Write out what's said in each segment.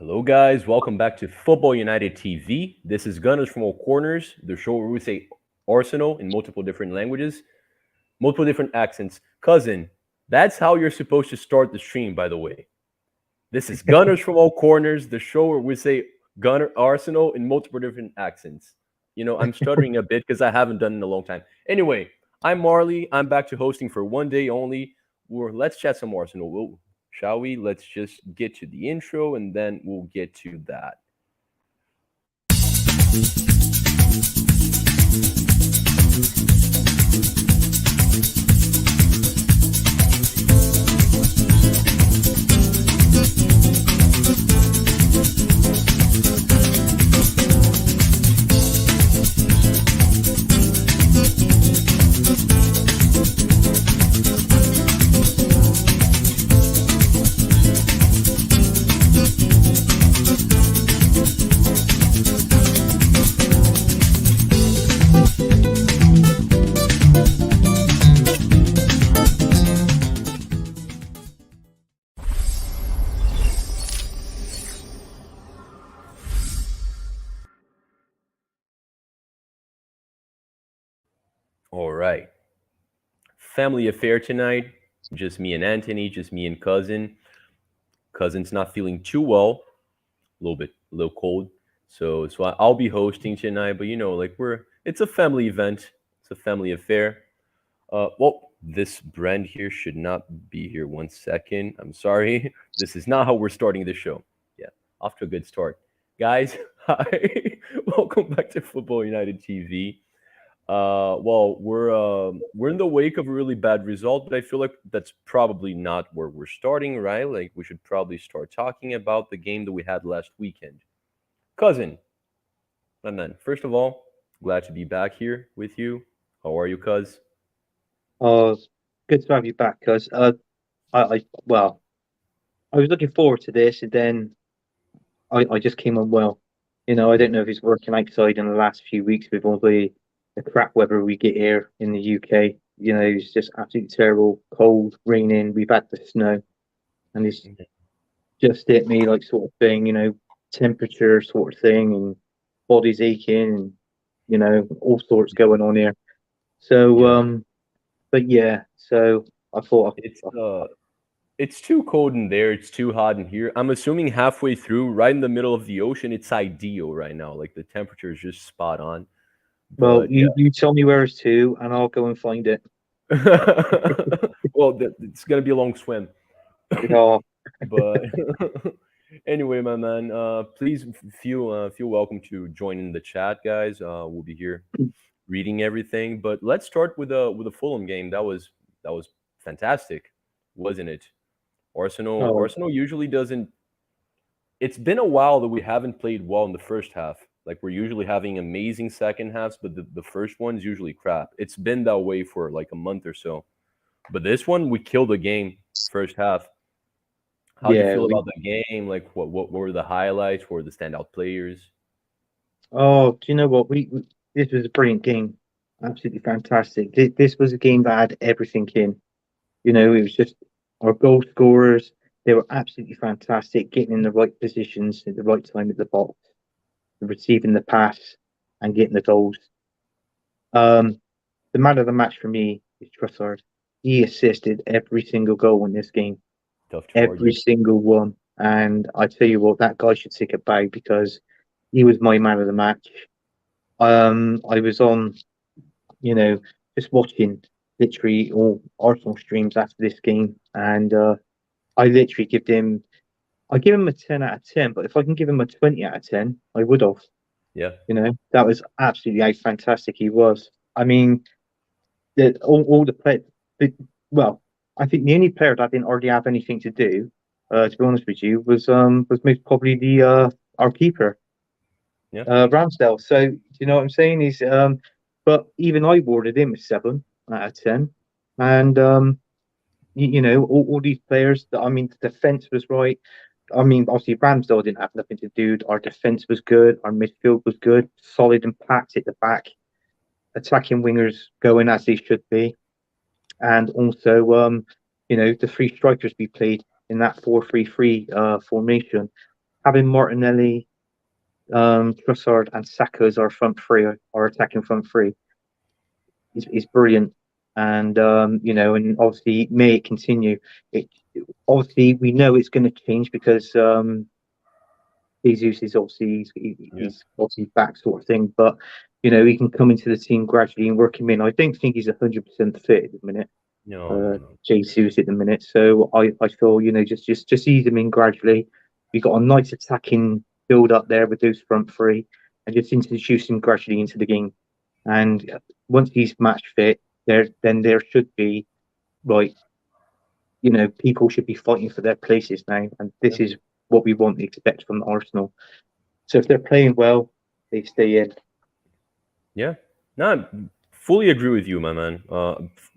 Hello, guys. Welcome back to Football United TV. This is Gunners from All Corners, the show where we say Arsenal in multiple different languages, multiple different accents. Cousin, that's how you're supposed to start the stream, by the way. This is Gunners from All Corners, the show where we say Gunner Arsenal in multiple different accents. I'm stuttering a bit because I haven't done it in a long time. Anyway, I'm Marley. I'm back to hosting for one day only. Let's chat some Arsenal. Shall we? Let's just get to the intro and then we'll get to that. All right. Family affair tonight. Just me and Anthony, just me and cousin. Cousin's not feeling too well, a little cold. So I'll be hosting tonight, but it's a family event. It's a family affair. This brand here should not be here. 1 second. I'm sorry. This is not how we're starting the show. Yeah, off to a good start. Guys, hi. Welcome back to Football United TV. We're in the wake of a really bad result, but I feel like that's probably not where we're starting, right? Like we should probably start talking about the game that we had last weekend. Cousin, my man, first of all, glad to be back here with you. How are you, cuz? Oh, it's good to have you back, cuz. Well, I was looking forward to this, and then I just came unwell. I Yeah. don't know if it's working outside in the last few weeks with all the crap weather we get here in the UK. It's just absolutely terrible, cold, raining. We've had the snow, and it's just hit me like sort of thing. Temperature sort of thing, and body's aching, and all sorts going on here. So, Yeah. but yeah, so I thought. It's uh it's too cold in there, it's too hot in here. I'm assuming halfway through, right in the middle of the ocean, it's ideal right now. Like the temperature is just spot on. Well, But you tell me where it's to, and I'll go and find it. it's gonna be a long swim. Oh, But anyway, my man, please feel welcome to join in the chat, guys. We'll be here reading everything. But let's start with a Fulham game. That was fantastic, wasn't it? oh, Arsenal usually doesn't. It's been a while that we haven't played well in the first half. Like we're usually having amazing second halves, but the first one's usually crap. It's been that way for like a month or so. But this one, we killed the game first half. How'd you yeah. feel about the game? Like, what were the highlights? What were the standout players? Do you know what? This was a brilliant game, absolutely fantastic. This was a game that had everything in. It was just our goal scorers. They were absolutely fantastic, getting in the right positions at the right time at the box, receiving the pass, and getting the goals. Um, the man of the match for me is Trossard. He assisted every single goal in this game. Tough to Every argue. single one. And I tell you what, that guy should take a bow because he was my man of the match. I was on, you know, just watching literally all Arsenal streams after this game, and I literally I give him a 10 out of 10. But if I can give him a 20 out of 10, I would have. Yeah, That was absolutely how fantastic he was. I mean, all the play, the, well, I think the only player that didn't already have anything to do, to be honest with you, was most probably the our keeper, yeah, Ramsdale. So do you know what I'm saying? But even I awarded him a 7 out of 10, and all these players. I mean, the defense was right. I mean, obviously Ramsdale didn't have nothing to do. Our defense was good. Our midfield was good, solid and packed at the back. Attacking wingers going as they should be, and also the three strikers we played in that 4-3-3 formation. having Martinelli, Trossard, and Saka as our front three, our attacking front three, is brilliant. And and obviously, may it continue. It obviously we know it's going to change because Jesus is obviously Yeah. he's obviously back sort of thing, but he can come into the team gradually and work him in. I don't think he's 100% fit at the minute. No, no, no. Jesus at the minute, so I feel just ease him in gradually. We got a nice attacking build up there with those front three, and just introduce him gradually into the game. And once he's match fit, there should be like people should be fighting for their places now, and Yeah. this is what we want to expect from Arsenal. So if they're playing well, they stay in. Yeah. No, I fully agree with you, my man.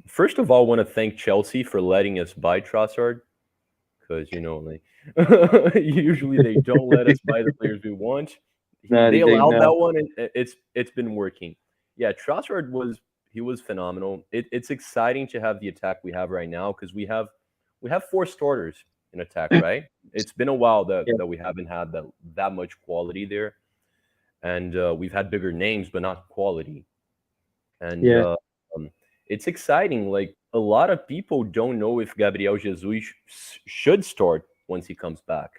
First of all, I want to thank Chelsea for letting us buy Trossard because like usually they don't let us buy the players we want. No, they They don't allowed that know. one, and it's been working. Yeah, Trossard was phenomenal. It's exciting to have the attack we have right now because we have four starters in attack, right? It's been a while that Yeah, that we haven't had that much quality there, and we've had bigger names but not quality. And yeah, um, it's exciting. Like a lot of people don't know if Gabriel Jesus should start once he comes back.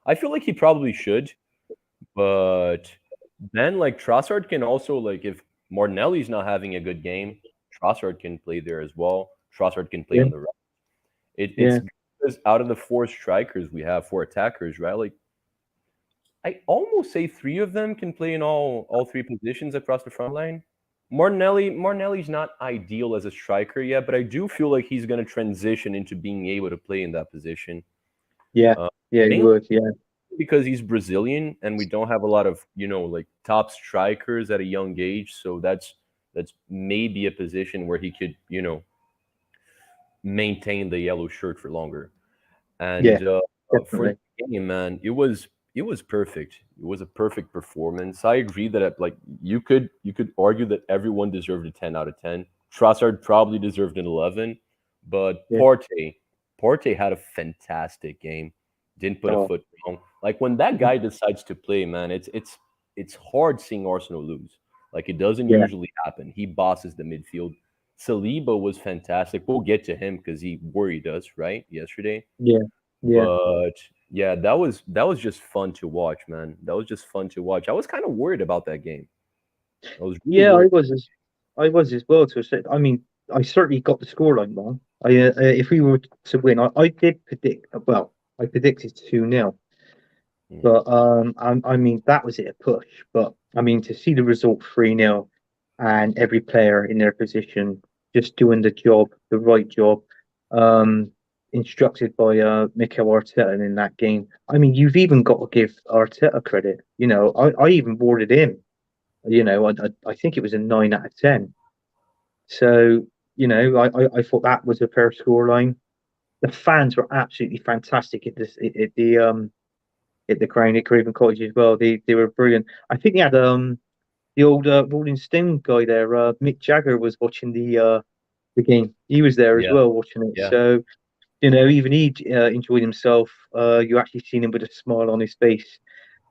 I feel like he probably should, but then like Trossard can also like if Martinelli's not having a good game, Trossard can play there as well. Trossard can play yeah, on the right. It's yeah, because out of the four strikers we have, four attackers, right? Like I almost say three of them can play in all three positions across the front line. Martinelli's not ideal as a striker yet, but I do feel like he's going to transition into being able to play in that position. yeah, Uh, yeah. He Mainly would. Yeah, because he's Brazilian and we don't have a lot of like top strikers at a young age, so that's maybe a position where he could maintain the yellow shirt for longer. yeah, And for the definitely. game, man, it was perfect. It was a perfect performance. I agree that like you could argue that everyone deserved a 10 out of 10. Trossard probably deserved an 11, but Yeah. Partey had a fantastic game. Didn't put a Oh, foot wrong. Like when that guy decides to play, man, it's hard seeing Arsenal lose. Like it doesn't yeah, usually happen. He bosses the midfield. Saliba was fantastic. We'll get to him because he worried us, right, yesterday. yeah, yeah, But yeah, that was just fun to watch, man. That was just fun to watch. I was kind of worried about that game. I was really yeah. worried. I was as well. To a certain, I mean, I certainly got the scoreline wrong. If we were to win, I did predict. Well, I predicted 2-0. Mm. But I mean that was it a push. But I mean to see the result 3-0 and every player in their position just doing the job, the right job, um, instructed by Mikel Arteta in that game. I mean you've even got to give Arteta credit. I even awarded him. I think it was a 9 out of 10. So I thought that was a fair scoreline. The fans were absolutely fantastic at the Crown at Craven Cottage as well. They were brilliant. I think they had the old Rolling Stone guy there, Mick Jagger was watching the game. He was there as Yeah, well watching it. yeah. So even he enjoyed himself. You actually seen him with a smile on his face.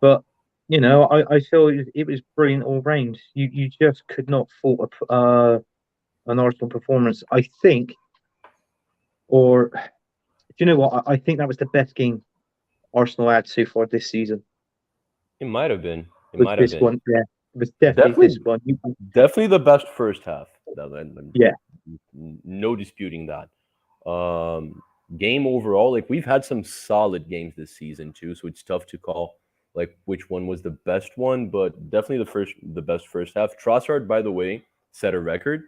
But I feel it was brilliant all round. You just could not fault an Arsenal performance. I think, or do you know what? I think that was the best game Arsenal had so far this season. It might have been. It Was might have this been. one? Yeah, it was definitely this Definitely, one. definitely the best first half. Yeah, No disputing that. Game overall, like we've had some solid games this season too, so it's tough to call like which one was the best one, but definitely the best first half. Trossard, by the way, set a record.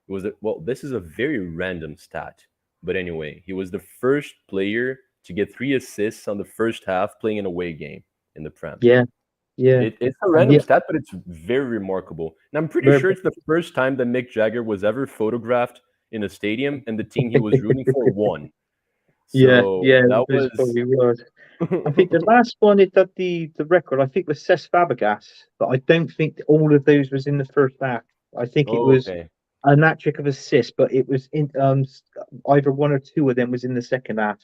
It was well, this is a very random stat, but anyway, he was the first player to get 3 assists on the first half playing an away game in the Prem. yeah, yeah. It's a And random yeah, stat, but it's very remarkable. And I'm pretty we're- sure it's the first time that Mick Jagger was ever photographed in a stadium and the team he was rooting for won. yeah, So yeah. that It was probably was. I think the last one it did the record. I think was Cesc Fabregas, but I don't think all of those was in the first half. I think it oh, was okay. a hat trick of assists, but it was in either one or two of them was in the second half.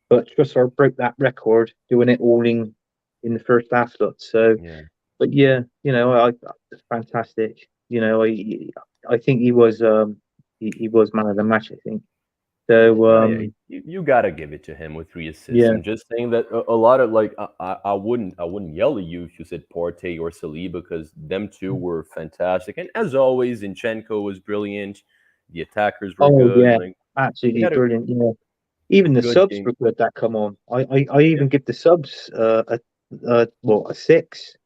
But Trossard broke that record doing it all in the first half lot. So, Yeah. but yeah, it's fantastic. I think he was man of the match. I think so. No, yeah, you gotta give it to him with 3 assists. Yeah. I'm just saying that a lot of like I wouldn't yell at you if you said Partey or Saliba because them two were fantastic. And as always, Zinchenko was brilliant. The attackers were Oh good. yeah, Like we absolutely had a brilliant. Yeah. Even the good subs game. were good that come on. I Yeah. even give the subs a 6.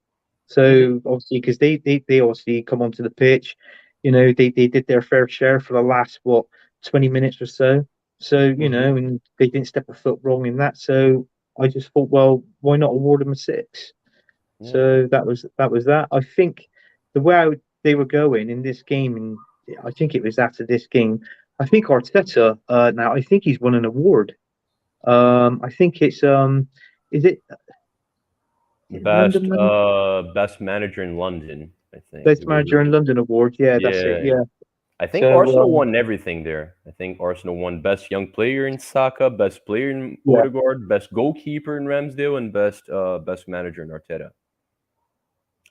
Hmm. So obviously, because they obviously come onto the pitch, they did their fair share for the last 20 minutes or so. So Hmm. and they didn't step a foot wrong in that. So I just thought, well, why not award them a 6? Yeah. So that was that. I think the way they were going in this game, and I think it was after this game. I think Arteta now I think he's won an award. I think is it Best London Man best manager in London, I think. Best It was Manager in London award? Yeah, that's it. yeah. Yeah. I think So Arsenal won everything there. I think Arsenal won best young player in Saka, best player in yeah. Odegaard, best goalkeeper in Ramsdale, and best manager in Arteta.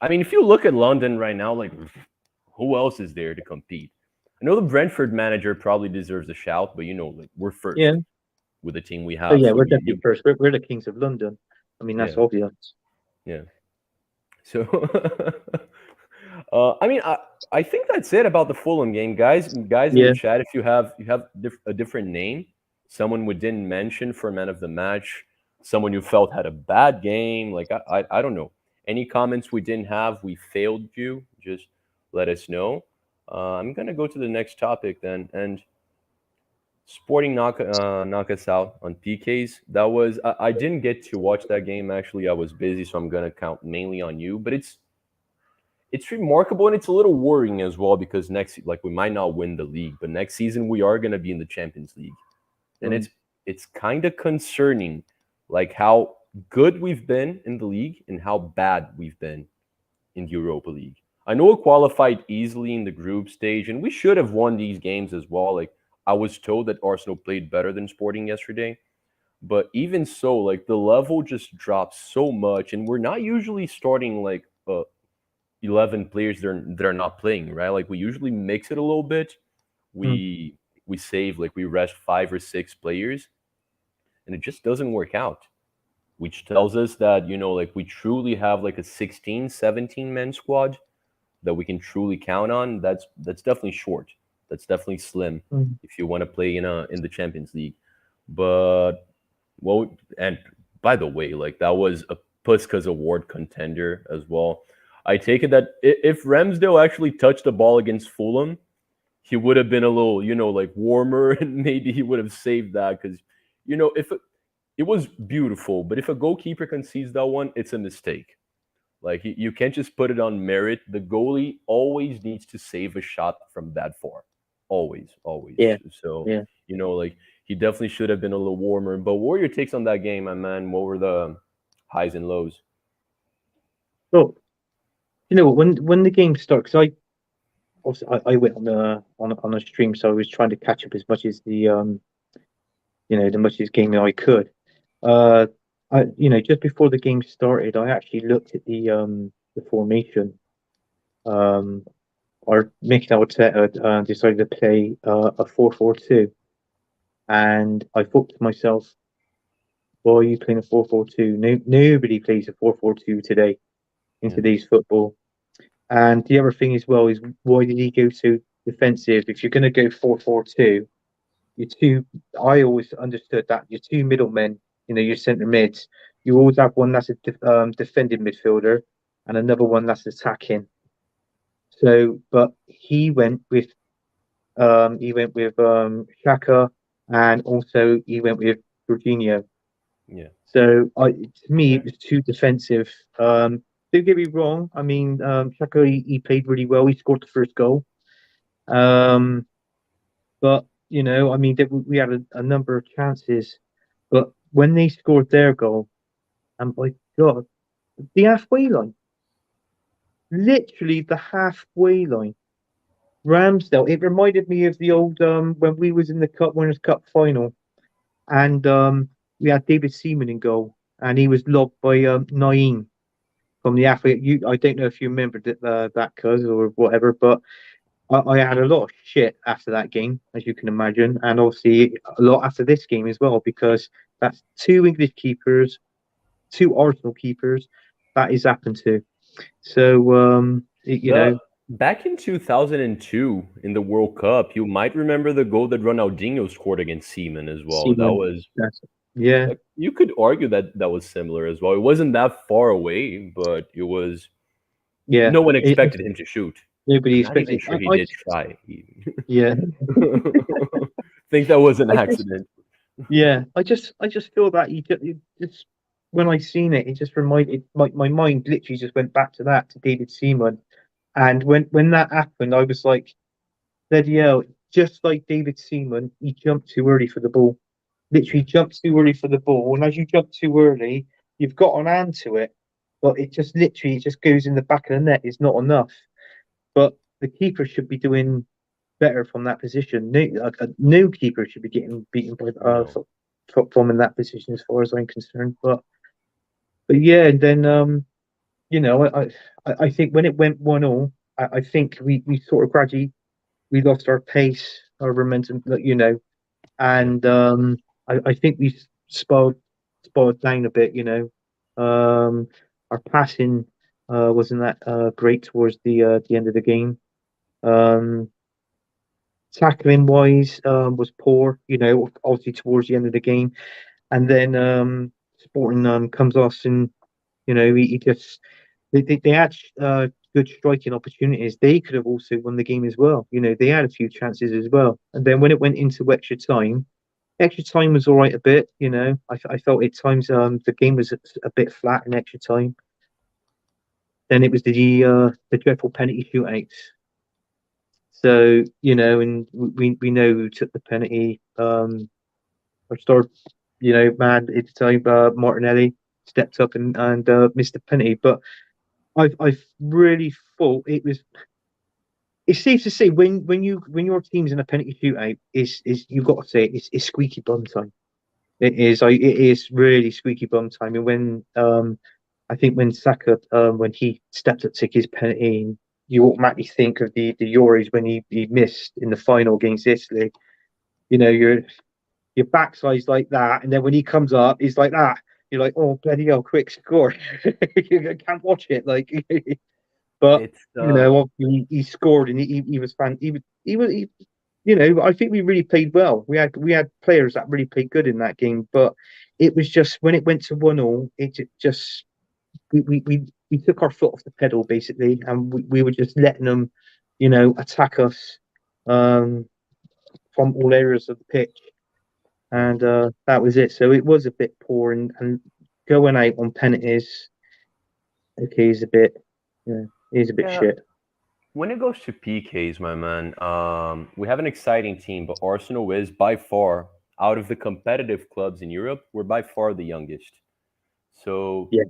I mean, if you look at London right now, like who else is there to compete? I know the Brentford manager probably deserves a shout, but like we're Yeah. first with the team we So have, yeah, so we're you, definitely you first. We're the kings of London. I mean, that's yeah, obvious. yeah. So, I mean, I think that's it about the Fulham game, guys. Guys in the Yeah. chat, if you have a different name, someone we didn't mention for man of the match, someone you felt had a bad game, like I don't know. Any comments we didn't have, we failed you. Just let us know. I'm gonna go to the next topic then, and Sporting knock us out on PKs. That was I didn't get to watch that game actually. I was busy, so I'm gonna count mainly on you. But it's remarkable and it's a little worrying as well because next like we might not win the league, but next season we are going to be in the Champions League. And Mm, it's kind of concerning like how good we've been in the league and how bad we've been in the Europa League. I know we qualified easily in the group stage and we should have won these games as well. Like I was told that Arsenal played better than Sporting yesterday, but even so like the level just drops so much and we're not usually starting like 11 players that are not playing, right? Like we usually mix it a little bit. mm, We save like we rest 5 or 6 players, and it just doesn't work out. Which tells us that like we truly have like a 16, 17 man squad that we can truly count on. That's definitely short. That's definitely slim mm. if you want to play in the Champions League. But well, and by the way, like that was a Puskas Award contender as well. I take it that if Ramsdale actually touched the ball against Fulham, he would have been a little, like warmer, and maybe he would have saved that because, if it was beautiful, but if a goalkeeper concedes that one, it's a mistake. Like you can't just put it on merit. The goalie always needs to save a shot from that far, always, always. Yeah. So Yeah. like he definitely should have been a little warmer. But what were your takes on that game, my man? What were the highs and lows? Well, when the game started, because I went on a stream, so I was trying to catch up as much as the much as game I could. Uh, just before the game started, I actually looked at the formation. Um, our Mikel Arteta decided to play a 4-4-2, and I thought to myself, why are you playing a 4-4-2? No, nobody plays a 4-4-2 today in Yeah, today's football. And the other thing as well is why did he go so defensive? If you're going to go 4-4-2, your two, I always understood that your two middlemen, your centre mids, you always have one that's a defending midfielder and another one that's attacking. So, but he went with Shaka, and also he went with Jorginho. yeah, So, to me, yeah, it was too defensive. Don't get me wrong. I mean, Shaka he played really well. He scored the first goal. Um, but I mean, we had a number of chances, but when they scored their goal, and my God, the halfway line, literally the halfway line. Ramsdale. It reminded me of the old when we was in the Cup Winners' Cup final, and we had David Seaman in goal. and he was lobbed by Naeem from the athlete. I don't know if you remember that cuz or whatever, but I had a lot of shit after that game, as you can imagine, and obviously a lot after this game as well, because that's two English keepers, two Arsenal keepers that is happened to. So you The know, back in 2002 in the World Cup, you might remember the goal that Ronaldinho scored against Seaman as well. That Simon, was that's yeah, like, you could argue that that was similar as well. It wasn't that far away, but it was. yeah. No one expected him to shoot. Nobody I'm not even expected. sure he did try. Yeah, Think that was an I just accident. yeah, I just feel that you just when I seen it, it just reminded my mind literally just went back to that to David Seaman, and when that happened, I was like, bloody hell, just like David Seaman, he jumped too early for the ball. Yeah. Literally jumped too early for the ball, and as you jump too early, you've got an hand to it, but it just literally just goes in the back of the net. It's not enough. But the keeper should be doing better from that position. No keeper should be getting beaten by No. from in that position, as far as I'm concerned. But yeah, and then you know, I think when it went 1-0, I think we sort of gradually we lost our pace, our momentum, you know, Yeah. and I think we spoiled down a bit, you know. Our passing wasn't that great towards the end of the game. Um, Tackling wise was poor, you know, obviously towards the end of the game. And then Sporting comes off and, you know, he just they had good striking opportunities. They could have also won the game as well. You know, they had a few chances as well. And then when it went into extra time was all right a bit. You know, I felt at times the game was a bit flat in extra time. Then it was the dreadful penalty shootouts. So you know, and we know who took the penalty. Our star, you know, man at the time, Martinelli stepped up and missed the penalty. But I've really thought it was. It's safe to say when your team's in a penalty shootout, is you've got to say it's squeaky bum time. It is really squeaky bum time. And when I think when Saka when he stepped up to take his penalty, you automatically think of the Euros when he missed in the final against Italy. You know, your backside's like that, and then when he comes up, he's like that. You're like, oh bloody hell, quick score! You can't watch it. Like, but It's you know, he scored and he was fan. He, you know, I think we really played well. We had players that really played good in that game, but it was just when it went to 1-1, just we took our foot off the pedal basically, and we were just letting them, you know, attack us um, from all areas of the pitch, yeah. and that was it. So it was a bit poor, and going out on penalties, okay, is a bit, yeah, is a bit Yeah. shit. When it goes to PKs, my man, we have an exciting team, but Arsenal is by far, out of the competitive clubs in Europe, we're by far the youngest. So Yeah,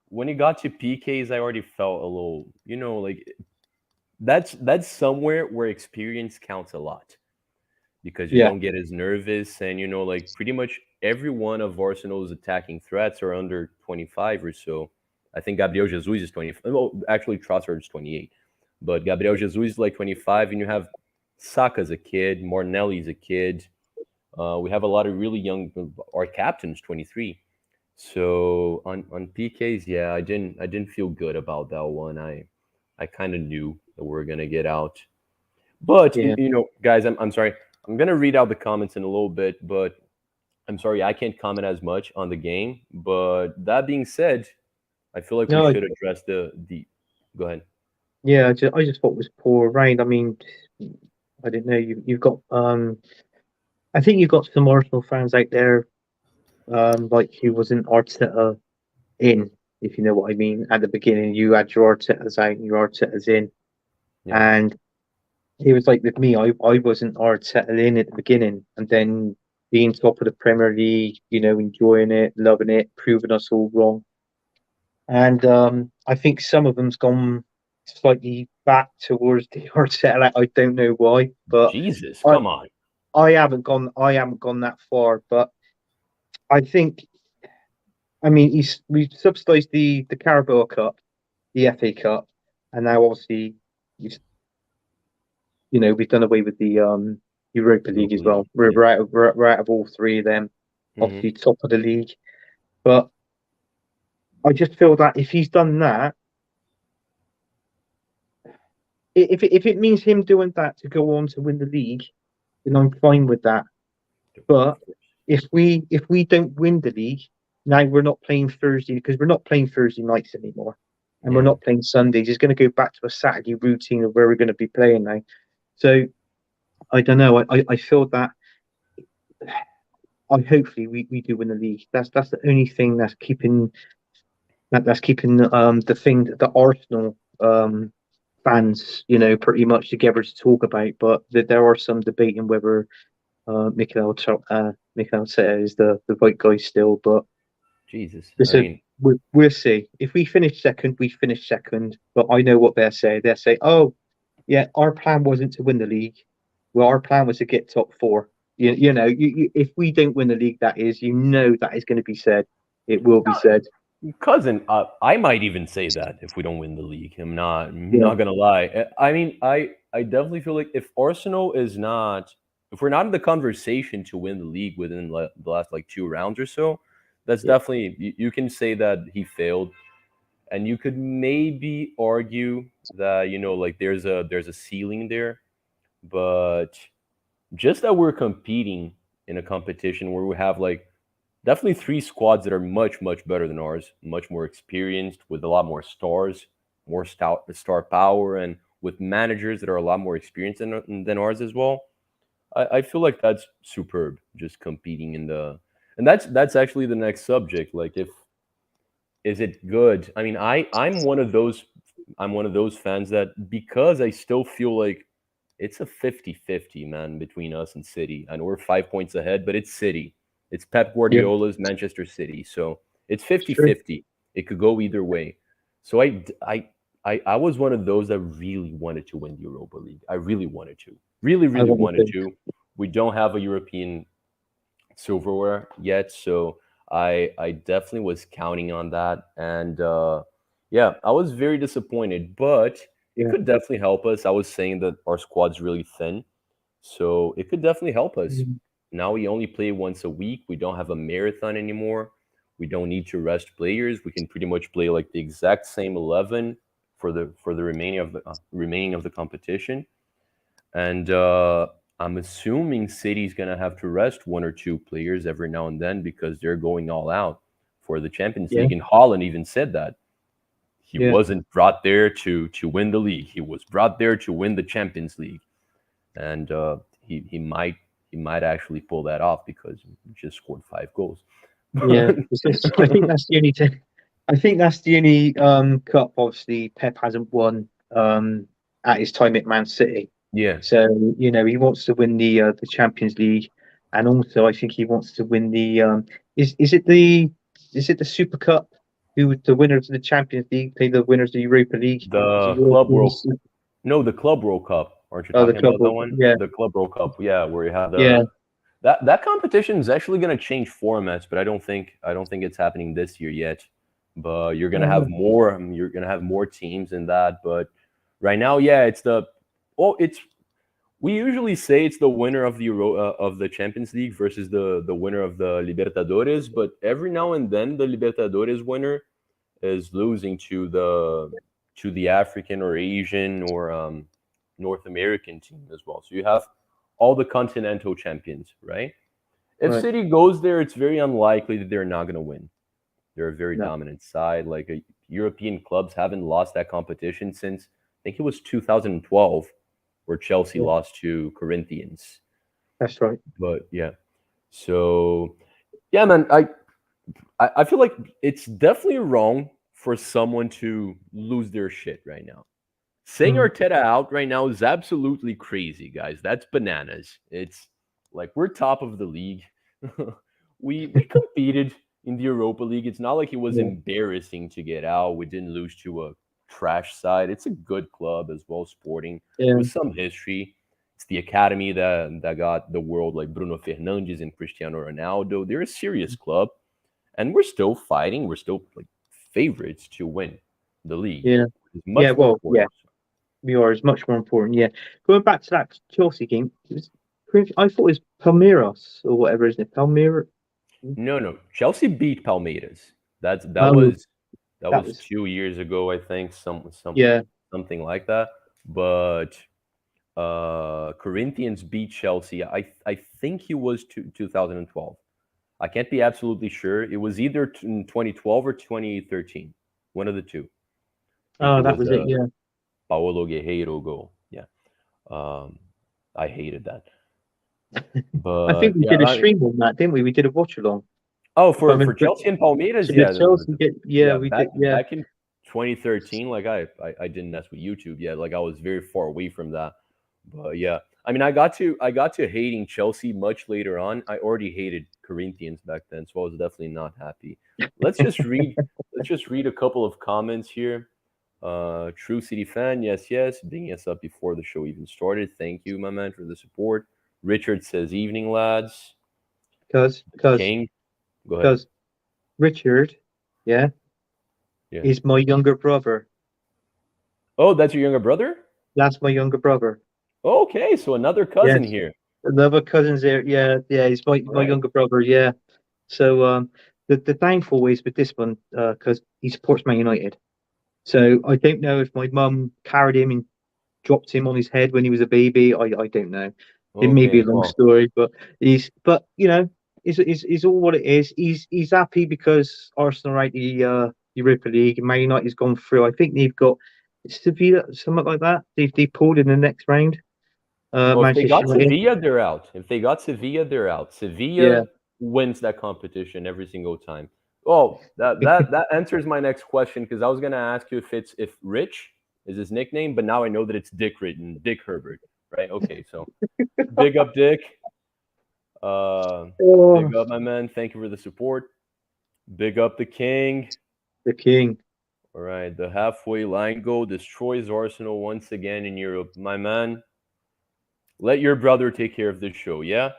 when it got to PKs, I already felt a little, like that's somewhere where experience counts a lot because you yeah, don't get as nervous, and like pretty much every one of Arsenal's attacking threats are under 25 or so. I think Gabriel Jesus is 20. Well, actually Trossard is 28, but Gabriel Jesus is like 25, and you have Saka's a kid, Martinelli's a kid. We have a lot of really young. Our captain's 23. So on PKs, yeah, I didn't feel good about that one. I kind of knew that we were gonna get out. But yeah. guys, I'm sorry. I'm gonna read out the comments in a little bit, but I'm sorry I can't comment as much on the game. But that being said, I feel like we No, should address the. Go ahead. yeah, I just thought it was poor rain. I mean, I didn't know you've got I think you've got some Arsenal fans out there like who wasn't Arteta in, if you know what I mean. At the beginning, you had your Arteta's out and your Arteta's in, Yeah, and it was like with me, I wasn't Arteta in at the beginning, and then being top of the Premier League, you know, enjoying it, loving it, proving us all wrong. And I think some of them's gone slightly back towards the Arteta. Like, I don't know why, but Jesus, I come on. I haven't gone that far. But I think I mean, we've subsidised the Carabao Cup, the FA Cup, and now obviously, we've, we've done away with the Europa League Europa as well. League. Yeah. We're out of all three of them, Hmm. obviously top of the league. But I just feel that if he's done that, if it means him doing that to go on to win the league, then I'm fine with that. But if we don't win the league, now we're not playing Thursday because we're not playing Thursday nights anymore, and we're Yeah. not playing Sundays. It's going to go back to a Saturday routine of where we're going to be playing now. So I don't know. I feel that I hopefully we do win the league. That's the only thing that's keeping the Arsenal fans pretty much together to talk about. But there are some debating whether Mikel Arteta is the right guy still. But Jesus. I listen, mean, we'll see. If we finish second, we finish second. But I know what they'll say. They'll say, "Oh, yeah, our plan wasn't to win the league. Well, our plan was to get top four." If we don't win the league, that is going to be said. It will be said. cousin, I might even say that if we don't win the league. I'm Yeah, not gonna lie. I mean, I definitely feel like if Arsenal is not, if we're not in the conversation to win the league within the last like 2 rounds or so, that's yeah, definitely you can say that he failed, and you could maybe argue that like there's a ceiling there, but just that we're competing in a competition where we have like definitely three squads that are much much better than ours, much more experienced, with a lot more stars, more star power, and with managers that are a lot more experienced than ours as well. I feel like that's superb, just competing in the, and that's actually the next subject. Like, if is it good? I mean, I'm one of those fans that, because I still feel like it's a 50-50, man, between us and City. I know we're 5 points ahead, but it's City. It's Pep yeah. Guardiola's Manchester City. So it's It's true. 50-50. It could go either way. So I was one of those that really wanted to win the Europa League. I really wanted to. Really, I really want wanted to. to. We don't have a European silverware yet, so I definitely was counting on that, and yeah, I was very disappointed, but it Yeah. could definitely help us. I was saying that our squad's really thin, so it could definitely help us. Mm. Now we only play once a week. We don't have a marathon anymore. We don't need to rest players. We can pretty much play like the exact same 11 for the remaining of the competition. And I'm assuming City's gonna have to rest one or two players every now and then because they're going all out for the Champions Yeah. League. And Holland even said that he Yeah. wasn't brought there to win the league. He was brought there to win the Champions League, and he might actually pull that off because he just scored 5 goals. Yeah. I think that's the only thing. I think that's the only cup obviously Pep hasn't won at his time at Man City. Yeah, So, he wants to win the Champions League, and also I think he wants to win the is it the Super Cup? Who the winners of the Champions League play the winners of the Europa League? Is it the Club European World. No, the Club World Cup. Aren't you Oh, the talking Club about that World Cup. one? Yeah. The Club World Cup. Yeah, where you have Yeah. that competition is actually going to change formats, but I don't think it's happening this year yet. But you're going to have Oh, more. You're going to have more teams in that. But right now, yeah, it's we usually say it's the winner of the Champions League versus the winner of the Libertadores. But every now and then, the Libertadores winner is losing to the African or Asian or North American team as well. So you have all the continental champions, right? If right. City goes there, it's very unlikely that they're not going to win. They're a very No, dominant side. Like, European clubs haven't lost that competition since I think it was 2012, where Chelsea yeah, lost to Corinthians. that's right. But yeah, so yeah, man, I feel like it's definitely wrong for someone to lose their shit right now. Saying Mm, Arteta out right now is absolutely crazy, guys. That's bananas. It's like we're top of the league. we competed in the Europa League. It's not like it was yeah, embarrassing to get out. We didn't lose to a trash side. It's a good club as well, Sporting, yeah, with some history. It's the academy that got the world, like Bruno Fernandes and Cristiano Ronaldo. They're a serious club, and we're still fighting. We're still like favorites to win the league. Yeah. It's Yeah. much more Well, yeah, important. we are is much more important. Yeah. Going back to that Chelsea game, I thought it was Palmeiras or whatever, isn't it? Palmeiras. No, no, Chelsea beat Palmeiras. That Oh, was that that was was 2 years ago, I think, yeah. something like that. But Corinthians beat Chelsea. I think it was 2012. I can't be absolutely sure. It was either in 2012 or 2013, one of the two. I think it Oh, that was was it. a Yeah. Paolo Guerreiro goal. Yeah, um, I hated that. I But think we yeah, did a stream on that, didn't we? We did a watch along. oh, If I for remember. Chelsea and Palmeiras, Yeah, yeah, Chelsea get. Yeah, yeah. we Back did. Yeah. back in 2013, like I didn't mess with YouTube yet. Like I was very far away from that. But yeah, I mean, I got to hating Chelsea much later on. I already hated Corinthians back then, so I was definitely not happy. Let's just read. Let's just read a couple of comments here. True City fan, yes, yes, bringing us up before the show even started. Thank you, my man, for the support. Richard says, "Evening, lads." Because because King, go ahead. because Richard, yeah, Yeah. is my younger brother. Oh, that's your younger brother? That's my younger brother. Okay, so another cousin Yes. here. Another cousin's there. Yeah, yeah, he's All my right. younger brother. Yeah. So the downfall is with this one because he supports Man United. So I don't know if my mum carried him and dropped him on his head when he was a baby. I don't know. It may be a Okay. long Well, story, but is all what it is. He's happy because Arsenal are out the Europa League and Man United's gone through. I think they've got Sevilla, something like that. They pulled in the next round. well, if they Manchester got United. Sevilla, they're out. If they got Sevilla, they're out. Yeah. Sevilla wins that competition every single time. Oh, that answers my next question because I was gonna ask you if Rich is his nickname, but now I know that it's Dick written, Dick Herbert, right? Okay, so big up Dick. Uh, Oh, big up my man. Thank you for the support. Big up the King. the king. All right, the halfway line goal destroys Arsenal once again in Europe. My man, let your brother take care of this show, yeah?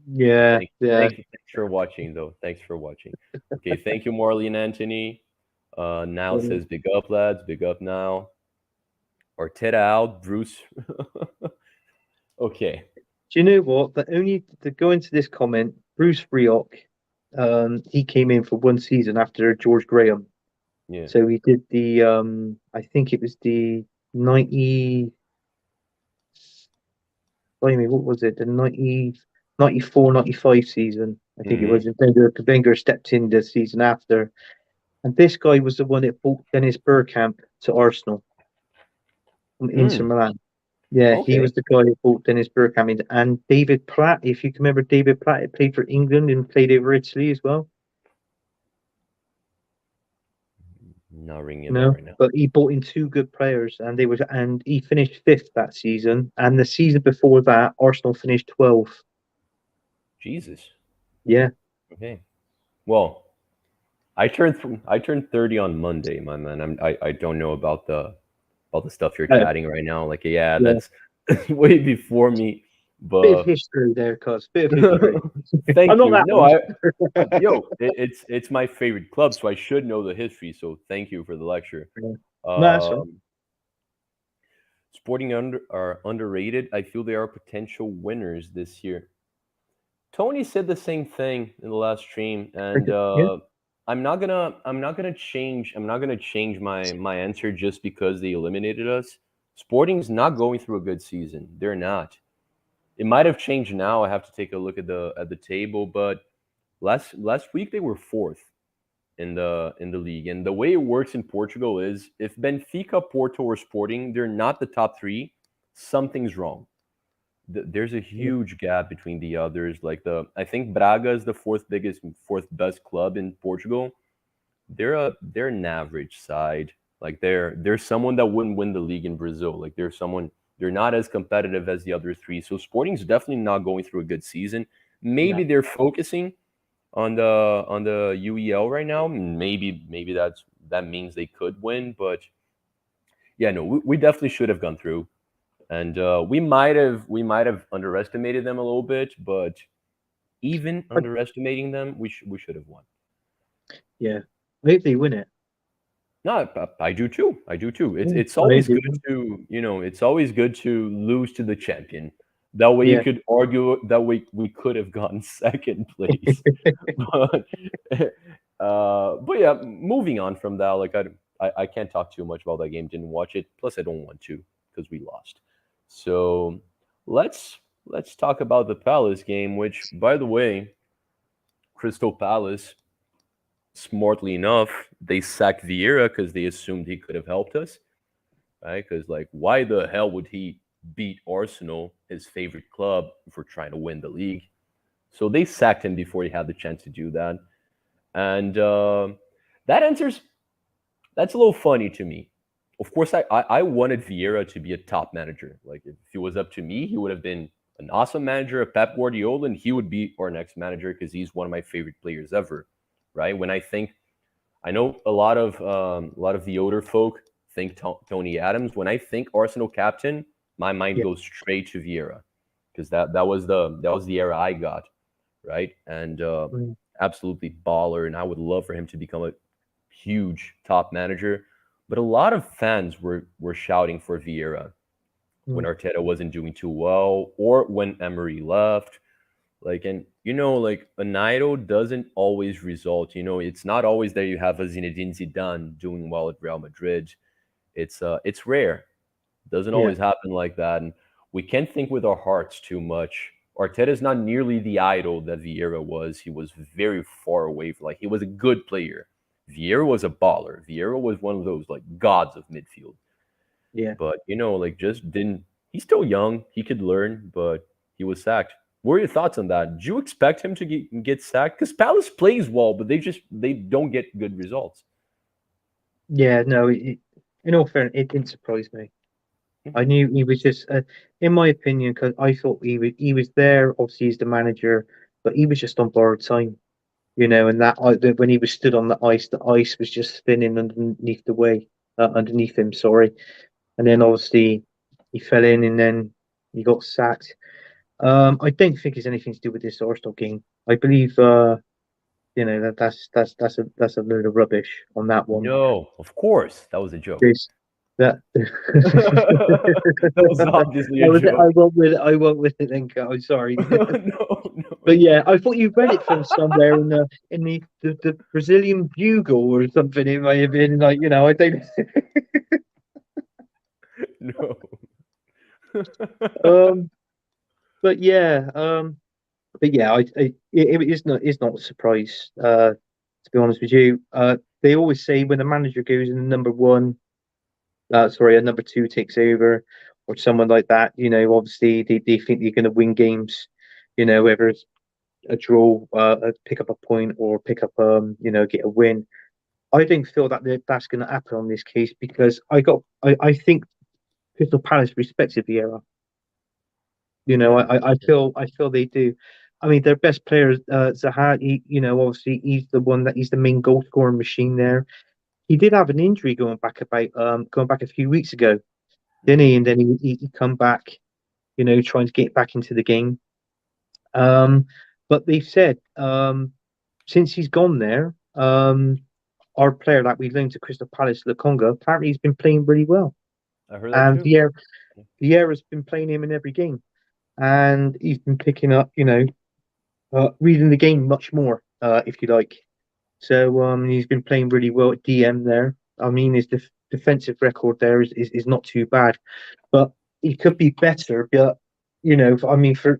Yeah, yeah. Thanks for watching, though. Thanks for watching. Okay, thank you, Marley and Anthony. Now Do says, big up, lads. Big up now. Arteta out. Bruce. Okay. you know what? The only to go into this comment, Bruce Rioch, he came in for one season after George Graham. Yeah. So he did the I think it was the 90 wait a minute, what was it? The 94, 95 season, I think it Hmm. was. And then Wenger stepped in the season after. And this guy was the one that bought Dennis Bergkamp to Arsenal from Inter Mm. Milan. Yeah, he Okay. was the guy that bought Dennis Bergkamp in. And David Platt, if you can remember David Platt, he played for England and played over Italy as well. Not ringing a bell No, right now. but he bought in two good players, and he finished fifth that season. And the season before that, Arsenal finished 12th. Jesus. Yeah, Okay. Well, I turned 30 on Monday, my man. I don't know about the stuff you're uh, chatting right now. Like, yeah, yeah. that's way before me. Bit of But history there, cuz. Bit of history. I'm thank not you. that No, old. yo, it's my favorite club, so I should know the history. So thank you for the lecture. Yeah. No, that's right. Um, Sporting are underrated. I feel they are potential winners this year. Tony said the same thing in the last stream, and Yeah, I'm not gonna change my answer just because they eliminated us. Sporting's not going through a good season. They're not. It might have changed now. I have to take a look at the table, but last week they were fourth in the league. And the way it works in Portugal is if Benfica, Porto, or Sporting, they're not the top three, something's wrong. There's a yeah, huge gap between the others. Like I think Braga is the fourth best club in Portugal. They're an average side. Like they're someone that wouldn't win the league in Brazil. Like they're not as competitive as the other three. So Sporting's definitely not going through a good season. Maybe no. they're focusing on the UEL right now. Maybe that means they could win, but yeah, no, we definitely should have gone through, and we might have underestimated them a little bit, but even I, underestimating them, we should have won. Yeah. I hope they win it. No, I do too. I do too. It's Yeah, it's I hope always they good win. to it's always good to lose to the champion. That way you Yeah. could argue that we could have gotten second place. but but yeah, moving on from that, like I can't talk too much about that game. Didn't watch it. Plus, I don't want to because we lost. So let's talk about the Palace game. Which, by the way, Crystal Palace, smartly enough, they sacked Vieira because they assumed he could have helped us, right? Because like, why the hell would he beat Arsenal, his favorite club, for trying to win the league? So they sacked him before he had the chance to do that, and that answers that's a little funny to me. Of course, I wanted Vieira to be a top manager. Like if it was up to me, he would have been an awesome manager, a Pep Guardiola, and he would be our next manager because he's one of my favorite players ever. Right? When I know a lot of the older folk think Tony Adams. When I think Arsenal captain, my mind Yeah. goes straight to Vieira because that was the era I got, right? And Mm, absolutely baller, and I would love for him to become a huge top manager. But a lot of fans were shouting for Vieira when mm. Arteta wasn't doing too well, or when Emery left. Like, and like an idol doesn't always result. It's not always that you have a Zinedine Zidane doing well at Real Madrid. It's rare. Doesn't Yeah. always happen like that, and we can't think with our hearts too much. Arteta is not nearly the idol that Vieira was. He was very far away from, like, he was a good player. Vieira was a baller. Vieira was one of those like gods of midfield. Yeah. But like just didn't. He's still young. He could learn, but he was sacked. What are your thoughts on that? Do you expect him to get sacked? Because Palace plays well, but they don't get good results. Yeah. No, in all fairness, it didn't surprise me. I Mhm. knew he was just, in my opinion, because I thought he was there. Obviously, he's the manager, but he was just on borrowed time, and when he was stood on the ice was just spinning underneath him. Sorry, and then obviously he fell in, and then he got sacked. I don't think it's anything to do with this Arsenal game. I believe, that's a load of rubbish on that one. No, of course that was a joke. This that That was obviously I a was joke. I went with it. I went with it. Then I'm sorry, No, no, but it's yeah, I thought you read it from somewhere in the Brazilian Bugle or something. It might have been like I don't. no. Um, but yeah, it's not a surprise. To be honest with you, they always say when a manager goes in number one, sorry, a number two takes over, or someone like that. Obviously they think they're going to win games. Whether it's a draw, pick up a point, or pick up get a win. I don't feel that's going to happen on this case because I think Crystal Palace respected Vieira. Yeah, I feel they do. I mean, their best player, Zaha. Obviously he's the main goal scoring machine there. He did have an injury going back a few weeks ago, didn't he? And then he come back, trying to get back into the game. Um, but they've said since he's gone there, our player that we loaned to Crystal Palace, Lukonga, apparently he's been playing really well, I heard that and too. Vieira's been playing him in every game, and he's been picking up, reading the game much more, if you like. So he's been playing really well at DM there. I mean, his defensive record there is not too bad, but he could be better. But I mean, for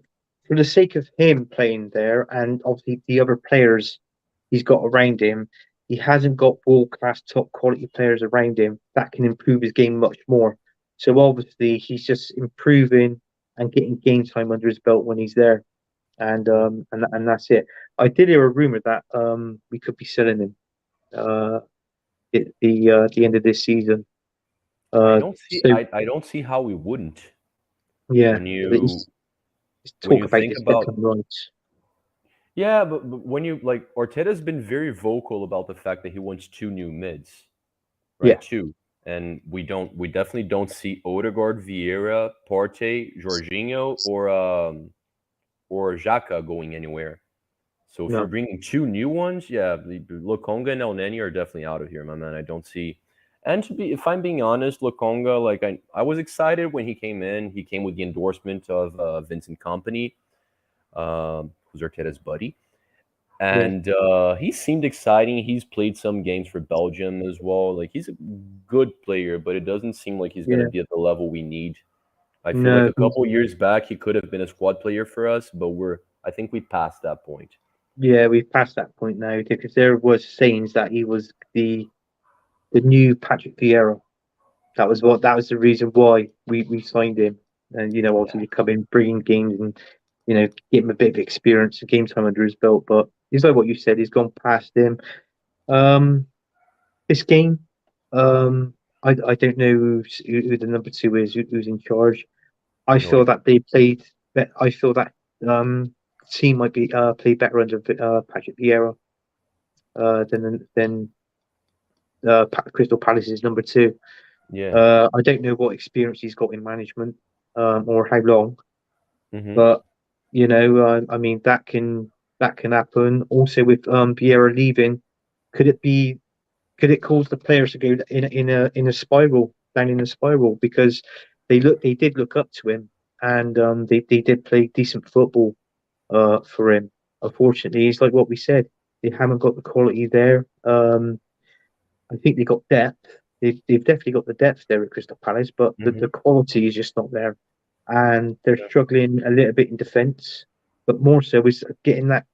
the sake of him playing there, and obviously the other players he's got around him, he hasn't got world class top quality players around him that can improve his game much more. So obviously he's just improving and getting game time under his belt when he's there, and that's it. I did hear a rumor that we could be selling him uh at the end of this season. I Uh, don't see so I don't see how we wouldn't yeah, when it's, you it's when talk you about think the about. second rights. Yeah, but when you like, Arteta's been very vocal about the fact that he wants two new mids, right? Yeah, Two. And we definitely don't see Odegaard, Vieira, Partey, Jorginho, or Xhaka going anywhere. So if you're No. bringing two new ones, yeah, Lokonga and El Neni are definitely out of here, my man. I don't see. And to be, if I'm being honest, Lokonga, like I was excited when he came in. He came with the endorsement of Vincent Company, who's Arteta's buddy, Yeah. and he seemed exciting. He's played some games for Belgium as well. Like he's a good player, but it doesn't seem like he's gonna Yeah. be at the level we need. I feel like No. a couple years back he could have been a squad player for us, but I think we passed that point. Yeah, we've passed that point now because there was sayings that he was the new Patrick Vieira. That was the reason why we signed him. And Yeah. obviously to come in, bring in games and get him a bit of experience, game time under his belt. But he's like what you said, he's gone past him. Um, this game, I don't know who the number two is, who's in charge. I No feel idea. that they played. I feel that team might be play better under Patrick Vieira than Crystal Palace's number two. Yeah. I don't know what experience he's got in management or how long, Mm-hmm. but I mean that can happen. Also, with Vieira leaving, could it be? Could it cause the players to go in a spiral down in a spiral because they did look up to him and they did play decent football for him. Unfortunately, it's like what we said. They haven't got the quality there. I think they got depth. They've definitely got the depth there at Crystal Palace, but the Mm-hmm. quality is just not there. And they're Yeah. struggling a little bit in defence, but more so is getting that.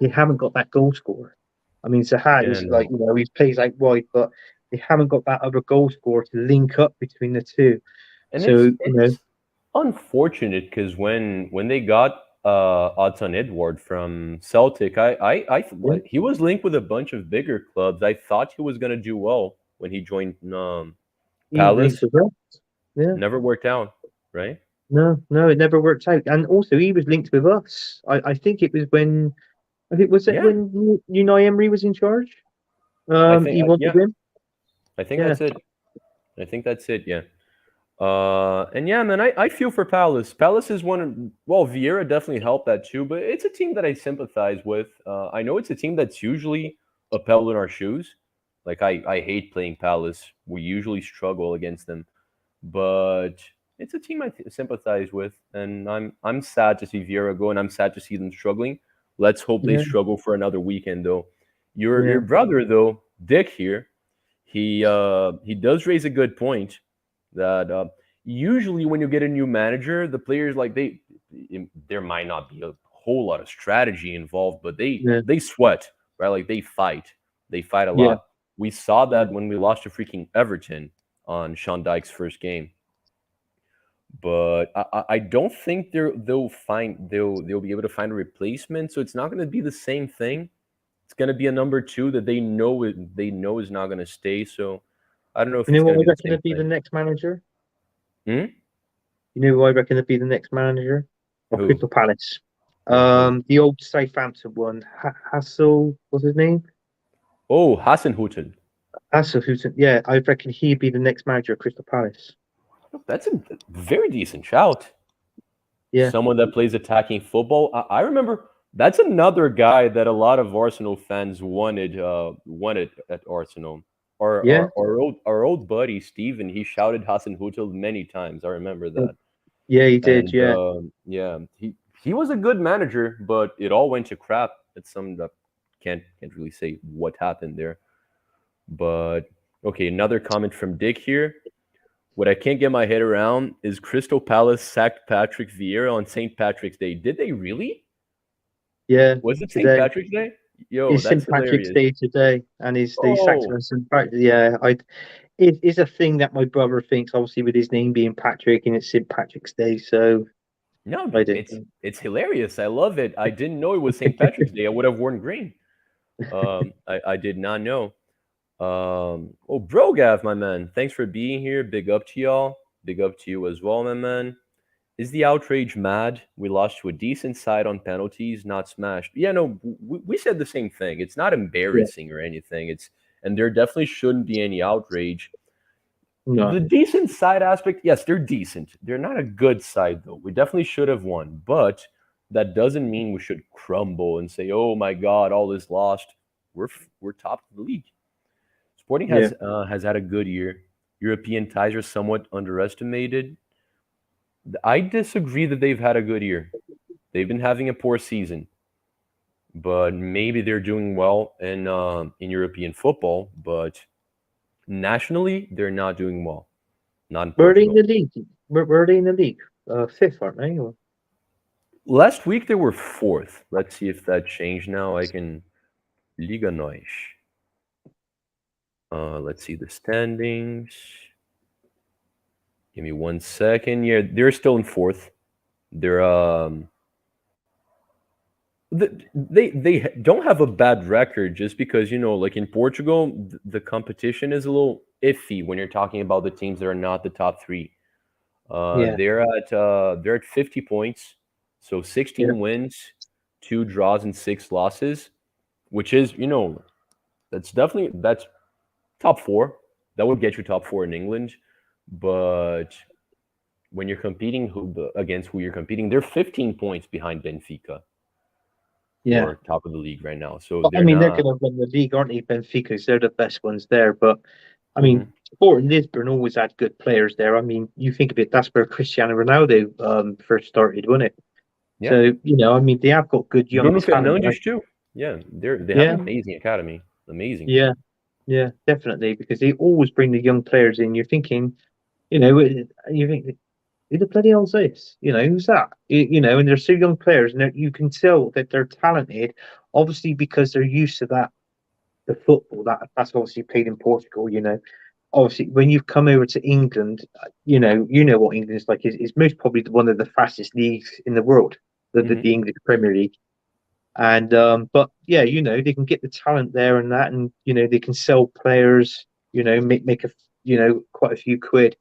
They haven't got that goal scorer. I mean, Zaha Yeah. is like, No. he plays out wide, but they haven't got that other goal scorer to link up between the two. And So, it's unfortunate because when they got Odson Edward from Celtic, yeah, he was linked with a bunch of bigger clubs. I thought he was gonna do well when he joined he was linked Palace. to us. Yeah. Never worked out, right? No, no, it never worked out. And also, he was linked with us. I think it was when I think was it Yeah, when Unai Emery was in charge. I think He wanted yeah, him. I think Yeah, that's it. I think that's it. Yeah. And yeah, man, I feel for Palace. Palace is one of, well, Vieira definitely helped that too, but it's a team that I sympathize with. I know it's a team that's usually a pebble in our shoes. Like I hate playing Palace. We usually struggle against them, but it's a team sympathize with, and I'm sad to see Vieira go, and I'm sad to see them struggling. Let's hope they yeah, struggle for another weekend, though. Your yeah, brother, though, Dick here, he does raise a good point that usually when you get a new manager, the players like there might not be a whole lot of strategy involved, but yeah, they sweat, right? Like they fight a yeah, lot. We saw yeah. that when we lost to freaking Everton on Sean Dyke's first game. But I don't think they'll be able to find a replacement. So it's not going to be the same thing. It's going to be a number two that they know is not going to stay. So I don't know if You it's know going what to I be the reckon same would be the thing. next manager? Hmm? You know who I reckon would be the next manager of Who? Crystal Palace? Who? The old Southampton one, Hassel, what's his name? Oh, Hasenhutel. Hasselhouten. Yeah, I reckon he'd be the next manager of Crystal Palace. That's a very decent shout. Yeah, Someone that plays attacking football. I remember that's another guy that a lot of Arsenal fans wanted at Arsenal. yeah, Our old buddy Steven, he shouted Hasenhutel many times. I remember uh, that. yeah, he did. And Yeah, yeah, he was a good manager, but it all went to crap. It's some that can't really say what happened there. But okay, another comment from Dick here. What I can't get my head around is Crystal Palace sacked Patrick Vieira on St. Patrick's Day. Did they really? yeah. Was it St. Today Patrick's Day? Yo, is that's St Patrick's hilarious. Day today, and he's they sacked him Oh on St. Patrick. Yeah, it is a thing that my brother thinks. Obviously, with his name being Patrick, and it's St Patrick's Day, so no, I dude, don't know. it's hilarious. I love it. I didn't know it was St. Patrick's Day. I would have worn green. I did not know. Oh, bro, Gav, my man, thanks for being here. Big up to y'all. Big up to you as well, my man. Is the outrage mad? We lost to a decent side on penalties, not smashed. Yeah, no, we said the same thing. It's not Yeah, embarrassing or anything. And there definitely shouldn't be any outrage. no, The decent side aspect, yes, they're decent. They're not a good side though. We definitely should have won, but that doesn't mean we should crumble and say, "Oh my God, all is lost." We're top of the league. Sporting Yeah. has had a good year. European ties are somewhat underestimated. I disagree that they've had a good year. They've been having a poor season, but maybe they're doing well in European football. But nationally, they're not doing well. Not in Were they in Portugal. the league? Were they in the league? Fifth, aren't they? Or... Last week they were fourth. Let's see if that changed now. I can Liga Nós. Let's see the standings. Give me 1 second. Yeah, they're still in fourth. They're they don't have a bad record just because like in Portugal the competition is a little iffy when you're talking about the teams that are not the top three. Yeah, They're at 50 points, so yeah, 16 wins, 2 draws, and 6 losses, which is that's top four. That would get you top four in England, but when you're competing against who you're competing, they're 15 points behind Benfica yeah. for top of the league right now. So But, I they're mean, they're not. going to win the league, aren't they? Benfica, 'cause they're the best ones there. But I mean, Mhm. Sporting Lisbon always had good players there. I mean, you think of it, that's where Cristiano Ronaldo first started, wasn't it? Yeah, So, I mean, they have got good young Bruno talent. Fernandes too. Yeah, they have an Yeah, amazing academy. Amazing. yeah, yeah, definitely. Because they always bring the young players in. You're thinking, you think, who the bloody hell's this? Who's that? And they're so young players, and you can tell that they're talented, obviously because they're used to that, the football that's obviously played in Portugal. Obviously when you've come over to England, you know what England is like. Is most probably one of the fastest leagues in the world, Hmm. the English Premier League. And but yeah, they can get the talent there and that, and they can sell players. Make a quite a few quid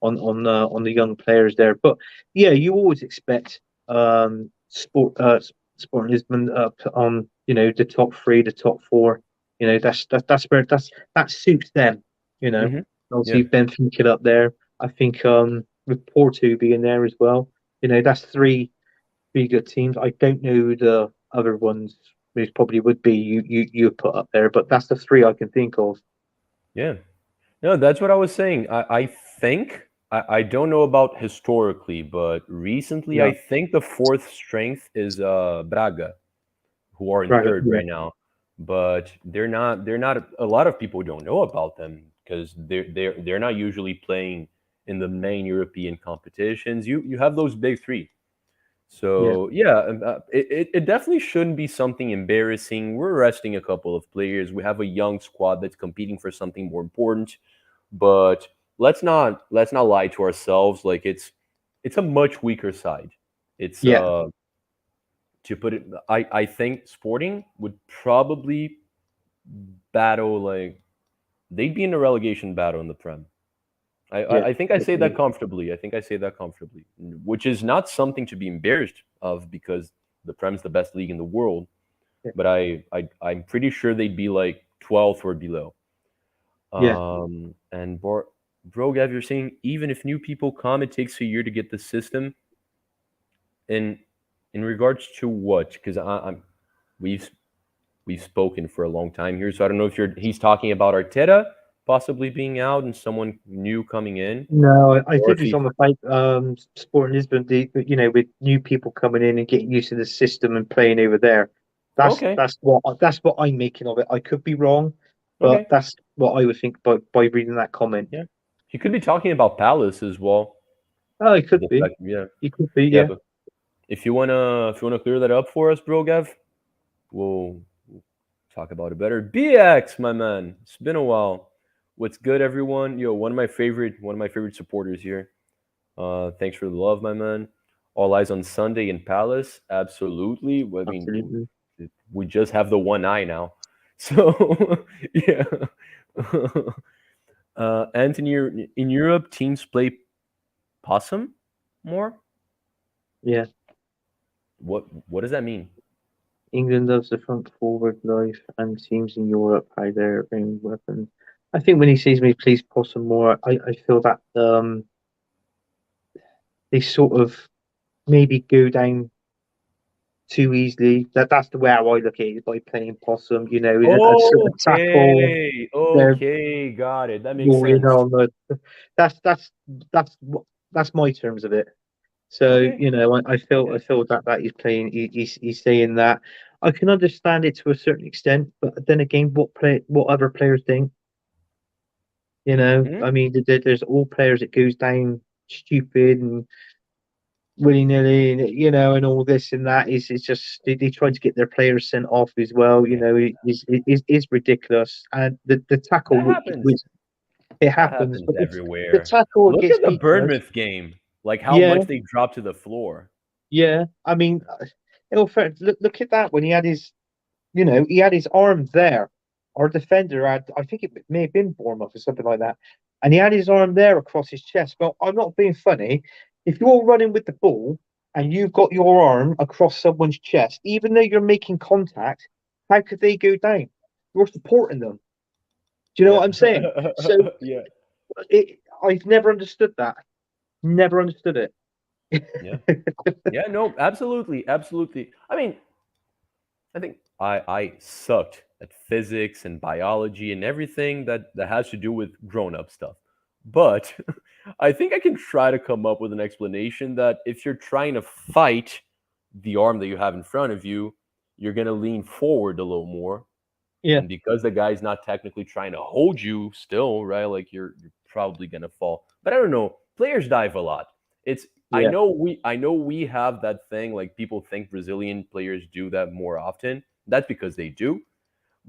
on the young players there. But yeah, you always expect Sport Lisbon up on the top three, the top four. That's where that suits them. You know, Hmm. Yeah. Obviously Benfica up there. I think with Porto being there as well. That's three good teams. I don't know who the other ones. Most probably would be you put up there, but that's the three I can think of. Yeah. No, that's what I was saying. I think I don't know about historically, but recently I Yeah, think the fourth strength is Braga, who are in right. third Yeah, right now. But they're not a lot of people don't know about them because they're not usually playing in the main European competitions. You have those big three. yeah, So yeah, it definitely shouldn't be something embarrassing. We're resting a couple of players. We have a young squad that's competing for something more important. But let's not lie to ourselves. Like it's a much weaker side. It's yeah, to put it. I think Sporting would probably battle like they'd be in a relegation battle in the Prem. I, yeah. I I think I say that Definitely. comfortably. I think I say that comfortably, which is not something to be embarrassed of because the Prem's the best league in the world. Yeah, But I'm pretty sure they'd be like 12th or below. yeah. And bro, Gav, you're saying even if new people come, it takes a year to get the system. In in regards to what? Because we've we've spoken for a long time here, so I don't know if he's talking about Arteta possibly being out and someone new coming in, No, I or think if he's he's on the fight. Sporting Lisbon, with new people coming in and getting used to the system and playing over there. That's okay, that's what I'm making of it. I could be wrong, but okay, that's what I would think by reading that comment. yeah. He could be talking about Palace as well. Oh, it could The be. fact, yeah, It could be. yeah. Yeah, But if you wanna clear that up for us, bro, Gav, we'll talk about it better. BX, my man. It's been a while. What's good, everyone? Yo, one of my favorite supporters here. Thanks for the love, my man. All eyes on Sunday in Palace. Absolutely. I mean, absolutely. we just have the one eye now. So yeah. Anthony, in Europe, teams play possum more. Yeah, What does that mean? England loves the front forward life, and teams in Europe hide their own weapons. I think when he sees me, please Possum more. I feel that they sort of maybe go down. too easily. That's the way how I look at it, by playing possum. You know, a sort of tackle. Okay. They're Okay. Got it. That makes more in sense. on the. That's that's that's my terms of it. So Okay. I Okay. feel that he's playing. He's saying that. I can understand it to a certain extent, but then again, what other players think? You know, Mhm. I mean, there's all players that goes down stupid and willy nilly, and and all this and that is just they try to get their players sent off as well. You Yeah. know, is ridiculous, and the tackle That happens. which it That happens, happens but the everywhere. tackle Look at against the Beatrice, Bournemouth game. Like how yeah, much they dropped to the floor. yeah. I mean, in all fairness, look at that when he had his, he had his arm there. Our defender had, I think it may have been Bournemouth or something like that, and he had his arm there across his chest. Well, I'm not being funny. If you're running with the ball and you've got your arm across someone's chest, even though you're making contact, how could they go down? You're supporting them. Do you know Yeah. what I'm saying? So Yeah. I've never understood that. Never understood it. Yeah. Yeah. No, absolutely. Absolutely. I mean, I think I sucked at physics and biology and everything that has to do with grown up stuff. But I think I can try to come up with an explanation that if you're trying to fight the arm that you have in front of you, you're going to lean forward a little more. Yeah, And because the guy's not technically trying to hold you still, right? Like you're probably going to fall. But I don't know. Players dive a lot. It's yeah, I know we have that thing like people think Brazilian players do that more often. That's because they do.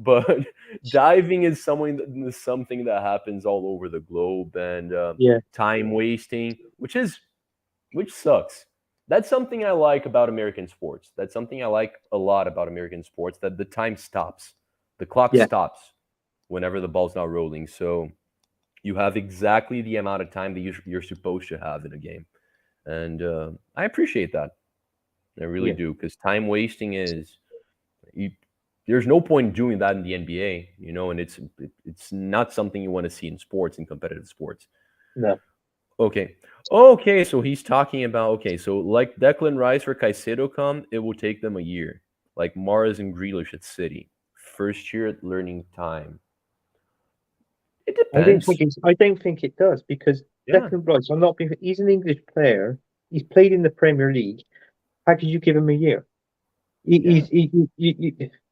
But diving is something that happens all over the globe, and yeah, time wasting, which sucks. That's something I like about American sports. That's something I like a lot about American sports, that the time stops. The clock yeah, stops whenever the ball's not rolling. So you have exactly the amount of time that you're supposed to have in a game. And I appreciate that. I really yeah. do, because time wasting is you, there's no point in doing that in the NBA, and it's not something you want to see in sports, in competitive sports. No. Okay. Okay, so he's talking about, okay, so like Declan Rice or Caicedo come, it will take them a year. Like Mars and Grealish at City. First year at learning time. It depends. I don't think it does because Yeah. Declan Rice. I'm not being. He's an English player. He's played in the Premier League. How could you give him a year? Yeah.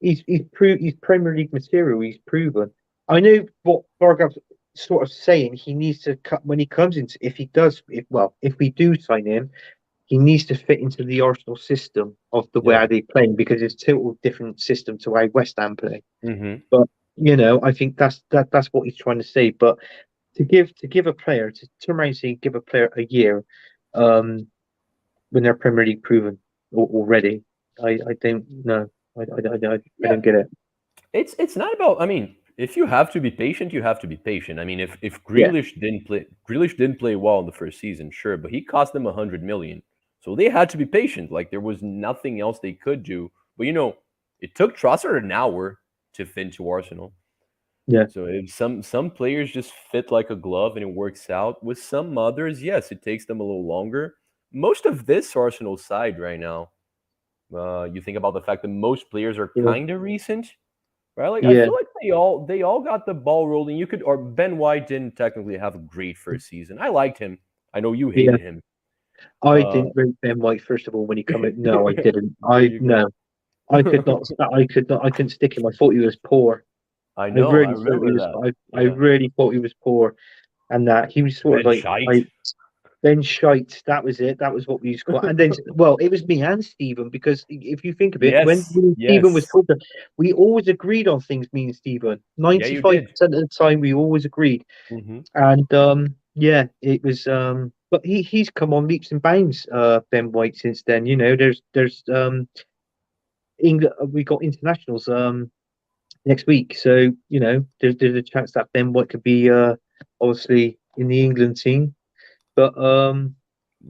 He's Premier League material. He's proven. I know what Vargas sort of saying. He needs to cut when he comes into. If he does, if we do sign him, he needs to fit into the Arsenal system of the way Yeah. how they play because it's a total different system to how West Ham play. Mm-hmm. But I think that's what he's trying to say. But to give a player to turn around and say give a player a year, um, when they're Premier League proven already, I don't know. I Yeah. don't get it. It's not about. I mean, if you have to be patient, you have to be patient. I mean, if Yeah, Grealish didn't play well in the first season, sure, but he cost them 100 million, so they had to be patient. Like there was nothing else they could do. But it took Trossard an hour to fit into Arsenal. yeah, So if some players just fit like a glove and it works out. With some others, yes, it takes them a little longer. Most of this Arsenal side right now, you think about the fact that most players are yeah, kind of recent, right? Like I yeah, feel like they all got the ball rolling. Or Ben White didn't technically have a great first season. I liked him. I know you yeah. hated him. I Uh, didn't rate Ben White first of all when he come in. No, I didn't. there you No, go. I could not. I could not. I couldn't stick him. I thought he was poor. I I know. I really thought he remember was. that. I Yeah. really thought he was poor, and that he was sort of Ben like Shite. then shite. That was it. That was what we used to call. And then, well, it was me and Stephen because if you think of it, when Yes. me and Stephen was Yes. talking, we always agreed on things. Me and Stephen, Yeah, you 95% did. of the time, we always agreed. Hmm. And yeah, it was. But he's come on leaps and bounds. Ben White since then. There's England. We got internationals next week, so there's a chance that Ben White could be obviously in the England team. But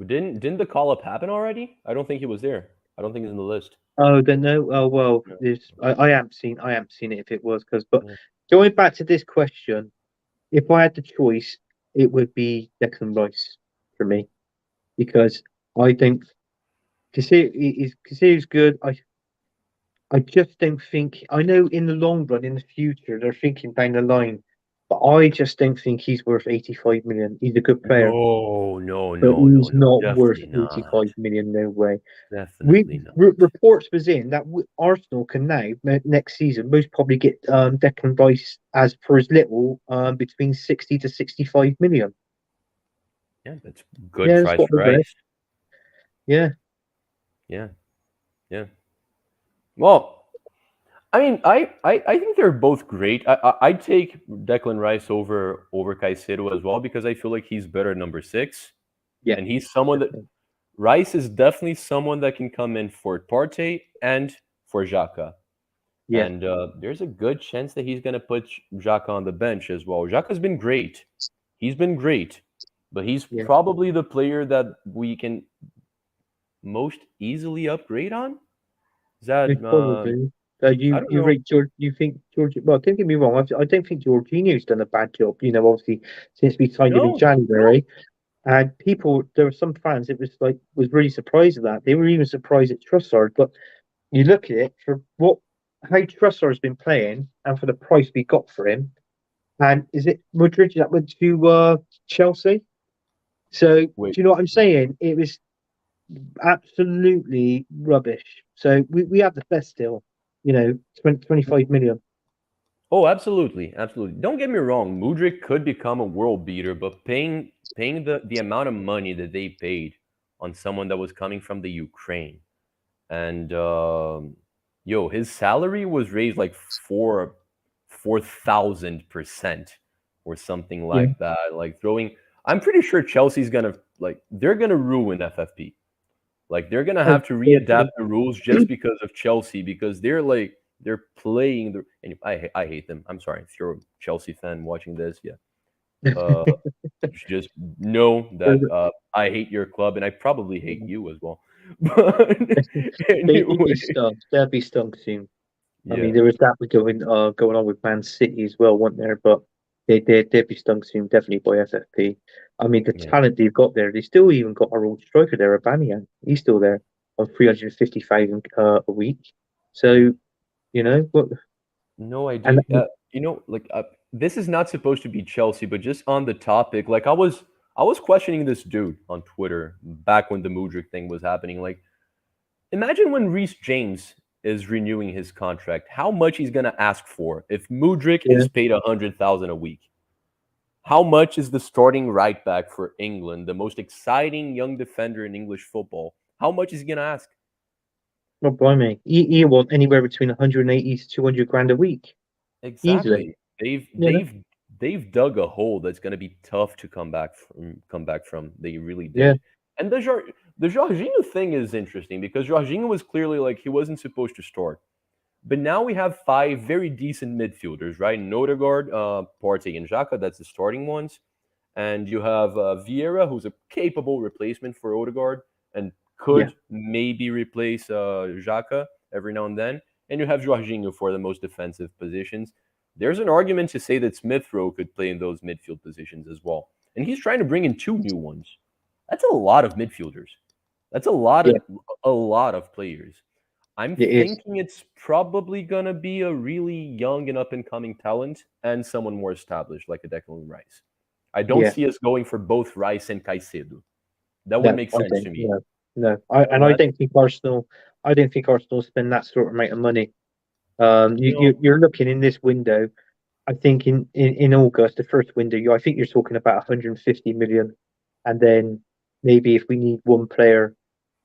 Didn't the call up happen already? I don't think he was there. I don't think he's in the list. oh, then no. Oh well, No. I haven't seen it if it was but Yeah. going back to this question, if I had the choice, it would be Declan Rice for me because I don't Kasir's good. I just don't think. I know in the long run, in the future, they're thinking down the line, but I just don't think he's worth 85 million. He's a good player, No, no, but no, no, he's no. not worth Definitely 85 not. million. No way. Definitely not. Reports was in that Arsenal can now next season most probably get Declan Rice as for as little between 60 to 65 million. Yeah, that's good Yeah, that's price what I for read. Rice. Yeah, Yeah, yeah. Well, I mean, I think they're both great. I'd take Declan Rice over Caicedo as well because I feel like he's better at number six, yeah, and he's someone that Rice is definitely someone that can come in for Partey and for Xhaka. yeah, And there's a good chance that he's going to put Xhaka on the bench as well. Xhaka's been great. He's been great, but he's yeah. probably the player that we can most easily upgrade on. Is that It's probably. I You don't you know. rate George? You think George? Well, don't get me wrong. I don't think Jorginho's done a bad job. Obviously since we signed him in No, no. January, and people there were some fans. It was like was really surprised at that. They were even surprised at Trossard. But you look at it for what how Trossard's been playing, and for the price we got for him. And is it Madrid that went to Chelsea? So do Wait. you know what I'm saying? It was absolutely rubbish. So we have the best still, 25 million. Oh, absolutely, absolutely. Don't get me wrong. Mudrik could become a world beater, but paying the amount of money that they paid on someone that was coming from the Ukraine, and yo, his salary was raised like 4,000% or something Yeah. like that. Like throwing, I'm pretty sure Chelsea's gonna like they're gonna ruin FFP. Like they're gonna Oh, have to readapt the rules just because of Chelsea because they're playing the. And I hate them. I'm sorry if you're a Chelsea fan watching this. Yeah, uh, just know that I hate your club and I probably hate you as well. But they'd anyway, be stung. They'd be stung soon. I mean, yeah, there was that going on with Man City as well, wasn't there? But they'd be stung soon, definitely by FFP. I mean, the yeah, talent they've got there, they still even got our old striker there, Aubameyang. He's still there on 350,000 a week. yeah. So what? No And idea. Like this is not supposed to be Chelsea, but just on the topic, like I was questioning this dude on Twitter back when the Mudryk thing was happening. Like, imagine when Reece James is renewing his contract, how much he's gonna ask for if Mudryk yeah, is paid 100,000 a week. How much is the starting right back for England, the most exciting young defender in English football? How much is he gonna ask? not blimey. You want anywhere between 180 to 200 grand a week, easily. Exactly. They've You know? they've they've dug a hole that's going to be tough to come back from. They really Yeah, did. And the Jorginho thing is interesting because Jorginho was clearly like he wasn't supposed to start. But now we have five very decent midfielders, right? Nodegaard, Partey, and Xhaka, that's the starting ones. And you have Vieira, who's a capable replacement for Odegaard and yeah, could maybe replace Xhaka every now and then. And you have Jorginho for the most defensive positions. There's an argument to say that Smith Rowe could play in those midfield positions as well. And he's trying to bring in two new ones. That's a lot of midfielders. That's yeah. a lot of players. I'm It is. thinking it's probably gonna be a really young and up and coming talent and someone more established like a Declan Rice. I don't Yeah. see us going for both Rice and Caicedo. That would No, make I sense don't. to me. No, no. I Unless don't think Arsenal. I don't think Arsenal spend that sort of amount of money. no, You're looking in this window. I think in August, the first window, I think you're talking about 150 million, and then maybe if we need one player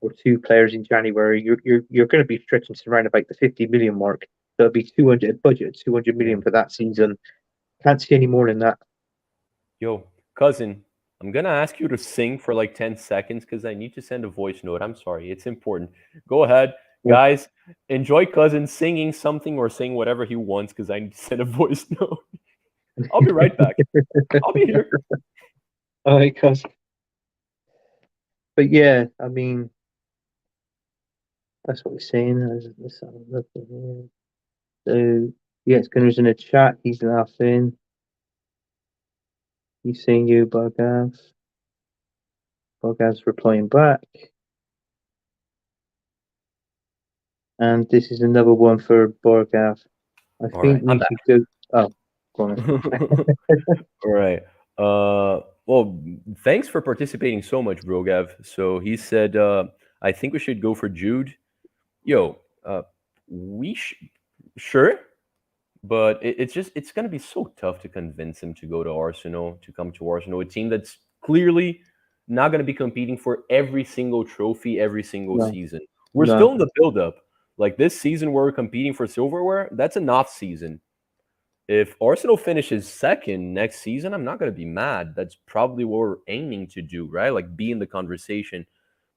or two players in January, you're going to be stretching to around about the 50 million mark. So it'll be 200 budget, 200 yeah. million for that season. Can't see any more than that. Yo, cousin, I'm gonna ask you to sing for like 10 seconds because I need to send a voice note. I'm sorry, it's important. Go ahead, Yeah. guys. Enjoy cousin singing something or saying whatever he wants because I need to send a voice note. I'll be right back. I'll be here. All right, cuz. But yeah, I mean, that's what we're saying. Let's have a look at here. So yeah, Skinner's in the chat. He's laughing. He's saying you, Bugaz. Bugaz replying back. And this is another one for Borgav. I All think right, I'm we back. should go. Oh, go on. All right. Well, thanks for participating so much, Brogav. So he said, I think we should go for Jude. Yo, we sure, but it's gonna be so tough to convince him to go to Arsenal, to come to Arsenal, a team that's clearly not gonna be competing for every single trophy every single No, season. We're still no. in the build-up. Like this season, where we're competing for silverware. That's an off season. If Arsenal finishes second next season, I'm not going to be mad. That's probably what we're aiming to do, right? Like be in the conversation.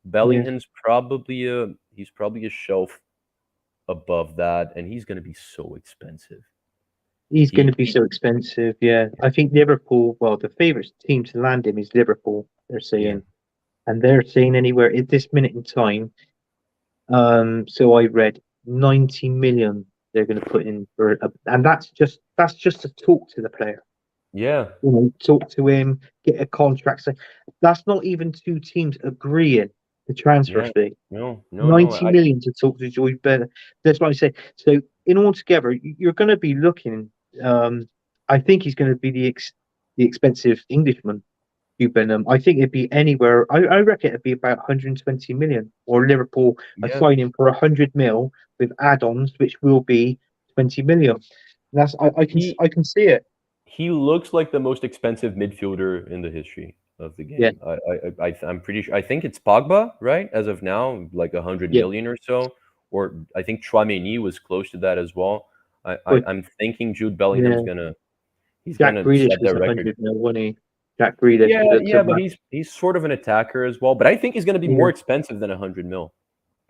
Yeah, He's probably a shelf above that, and he's going to be so expensive. he's going to be He so expensive. Yeah, I think Liverpool. Well, the favourite team to land him is Liverpool. They're yeah, saying, and they're saying anywhere at this minute in time. So I read 90 million they're going to put in for, and that's just to talk to the player. yeah, Talk to him, get a contract. So that's not even two teams agreeing the transfer yeah. fee. No, no, no. 90 million to talk to Joy Bennett. That's what I say. So in all together, you're going to be looking. Um, I think he's going to be the expensive Englishman. Benham. I think it'd be anywhere. I reckon it'd be about 120 million, or Liverpool are Yeah, signing for 100 mil with add-ons, which will be 20 million. That's he I can see it. he looks like the most expensive midfielder in the history of the Yeah, game. I'm pretty sure. I think it's Pogba, right? As of now, like 100 yeah. million or so, or I think Chouameni was close to that as well. But I'm thinking Jude Bellingham's yeah, gonna he's Jack gonna Grealish set was that record. 100 mil, wasn't he? Jack Grealish Yeah, looks a yeah, but he's sort of an attacker as well. But I think he's gonna be yeah, more expensive than 100 mil.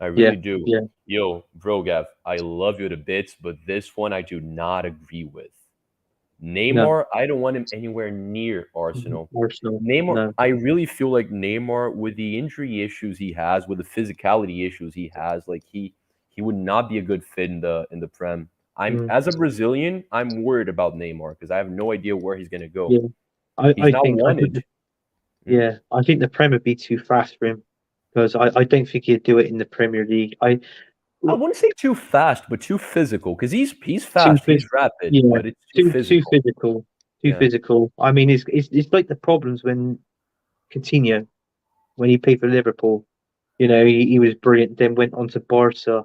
I yeah, really do. yeah. Yo, bro, Gav, I love you to bits, but this one I do not agree with. No, Neymar, I don't want him anywhere near Arsenal. Arsenal. Neymar, No. I really feel like Neymar, with the injury issues he has, with the physicality issues he has, like he would not be a good fit in the Prem. I'm Mm, as a Brazilian, I'm worried about Neymar because I have no idea where he's gonna go. yeah, He's not I think wanted. Mm. yeah, I think the Prem would be too fast for him because I don't think he'd do it in the Premier League. I wouldn't say too fast, but too physical because he's Too fast, he's rapid, yeah, but it's too too physical. physical, too Yeah, physical. I mean, it's like the problems when Coutinho when he played for Liverpool. He was brilliant. Then went on to Barca,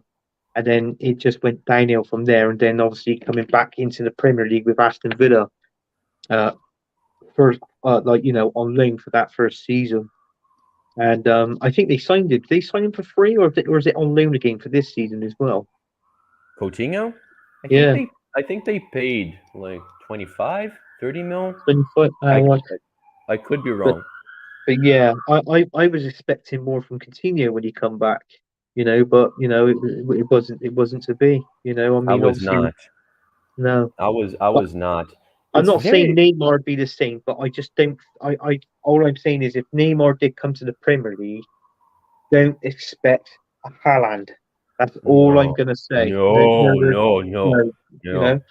and then it just went downhill from there. And then obviously coming back into the Premier League with Aston Villa, uh, first like on loan for that first season. And I think they signed him. Did they sign him for free, or is it on loan again for this season as well? Coutinho, Yeah, I think they paid like 25, 30 mil. 20 foot. I Well, I could be but wrong. but yeah, I was expecting more from Coutinho when he come back. But it wasn't to be. I I mean, was obviously not. no. I But was not. I'm It's not saying very Neymar would be the same, but I just don't. All I'm saying is if Neymar did come to the Premier League, don't expect a Haaland. That's all I'm no, gonna say. No, no, no, no, no, no, no. You no, know,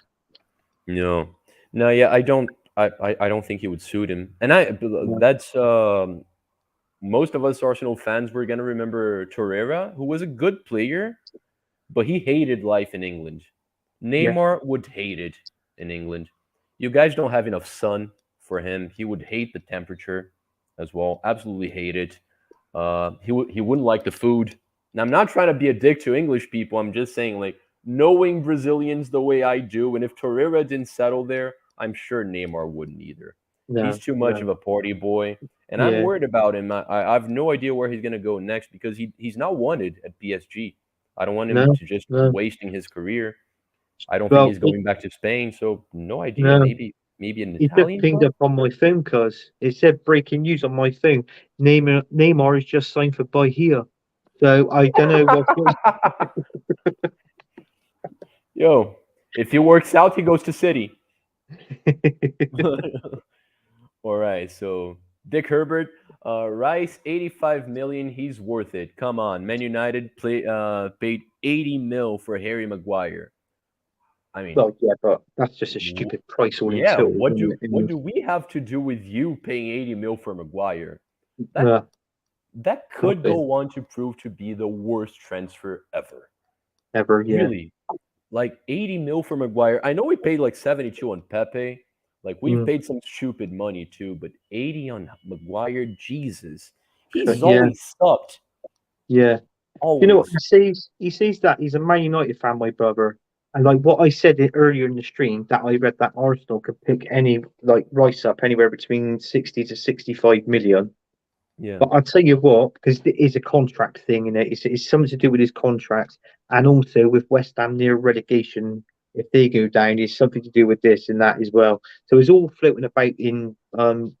no, no. Yeah, I don't. I don't think he would suit him. And no, that's most of us Arsenal fans were gonna remember Torreira, who was a good player, but he hated life in England. yeah, Neymar would hate it in England. You guys don't have enough sun for him. He would hate the temperature as well. Absolutely hate it. He wouldn't like the food. And I'm not trying to be a dick to English people. I'm just saying, like, knowing Brazilians the way I do, and if Torreira didn't settle there, I'm sure Neymar wouldn't either. He's no, too much of no, a party boy, and I'm yeah, worried about him. I have no idea where he's gonna go next because he's not wanted at PSG. I don't want him no, to just no. wasting his career. I don't think Well, he's going back to Spain, so no idea. no. Maybe an It just Italian pinged club. up on my phone because it said breaking news on my phone. Neymar is just signed for Bahia. So I don't know what. Yo, if he works out, he goes to City. All right, so Dick Herbert, Rice, 85 million. He's worth it. Come on, Man United paid 80 mil for Harry Maguire. I mean, Well, yeah, but that's just a w- stupid price all in yeah. total, isn't What it? do we have to do with you paying 80 mil for Maguire? That Uh, that could nothing. go on to prove to be the worst transfer ever. ever. Yeah. Really, like 80 mil for Maguire. I know we paid like 72 on Pepe. Like we've Mm, paid some stupid money too, but 80 on Maguire, Jesus. He's yeah. always sucked. Yeah. You know what Always. he sees that he's a Man United fan, my brother. And like what I said earlier in the stream, that I read that Arsenal could pick any like Rice up anywhere between 60 to 65 million. Yeah. But I'll tell you what, because it is a contract thing in it. It's something to do with his contract, and also with West Ham near relegation. If they go down, it's something to do with this and that as well. So it's all floating about in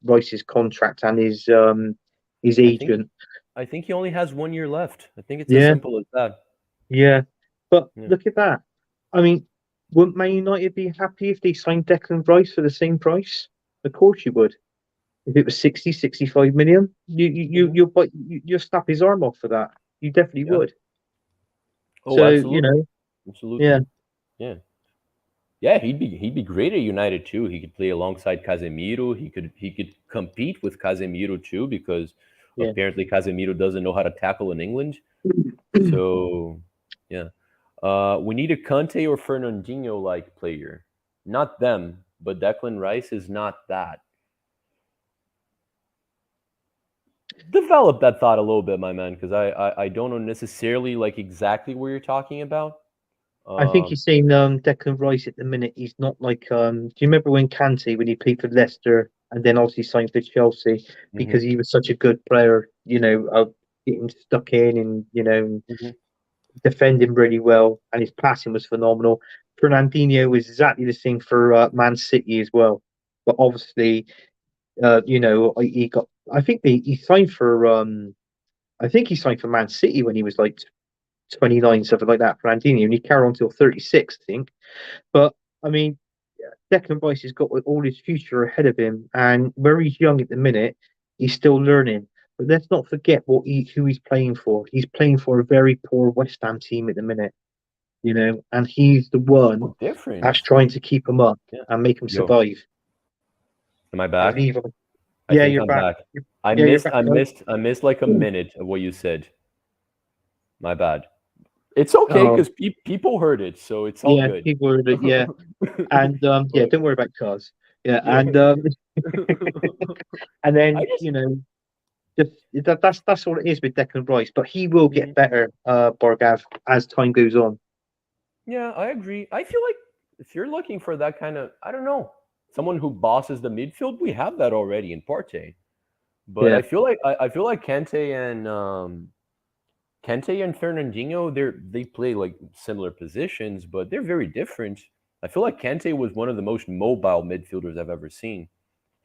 Rice's contract and his I think agent. I think he only has 1 year left. I think it's as Yeah, simple as that. yeah. But Yeah. look at that. I mean, wouldn't Man United be happy if they signed Declan Rice for the same price? Of course you would. If it was 60, 65 million, Mhm. you'll snap his arm off for that. You definitely Yeah. would. Oh, So, absolutely. yeah, Absolutely. Yeah. Yeah, he'd be great at United too. He could play alongside Casemiro. He could compete with Casemiro too because yeah. apparently Casemiro doesn't know how to tackle in England. So, yeah. We need a Conte or Fernandinho like player. Not them, but Declan Rice is not that. Develop that thought a little bit, my man, because I don't know necessarily like exactly what you're talking about. I think Um, he's seen Declan Rice at the minute. He's not like do you remember when Kante when he played for Leicester and then obviously signed for Chelsea mhm, because he was such a good player, getting stuck in and mhm. defending really well and his passing was phenomenal. Fernandinho was exactly the same for Man City as well. But obviously, he got I think he signed for I think he signed for Man City when he was like 29, something like that, Fernandinho, and he carried on till 36, I think. But I mean, Declan Rice has got all his future ahead of him, and where he's young at the minute, he's still learning. But let's not forget who he's playing for. He's playing for a very poor West Ham team at the minute, and he's the one Oh, different. that's trying to keep him up Yeah. and make him Yo, survive am I and back? leave him. I Yeah, think you're I'm back. back. You're, I yeah, you're missed back. I Right? missed I missed like a minute of what you said. My bad. It's okay Oh, because people heard it, so it's all yeah, good. people were, yeah. And yeah, But don't worry about cars. Yeah, yeah, and and I then just just that's all it is with Declan Rice. But he will mhm. get better, Borgav, as time goes on. Yeah, I agree. I feel like if you're looking for that kind of, I don't know, someone who bosses the midfield, we have that already in Partey. But Yeah, I feel like Kente and Fernandinho, they play like similar positions, but they're very different. I feel like Kente was one of the most mobile midfielders I've ever seen.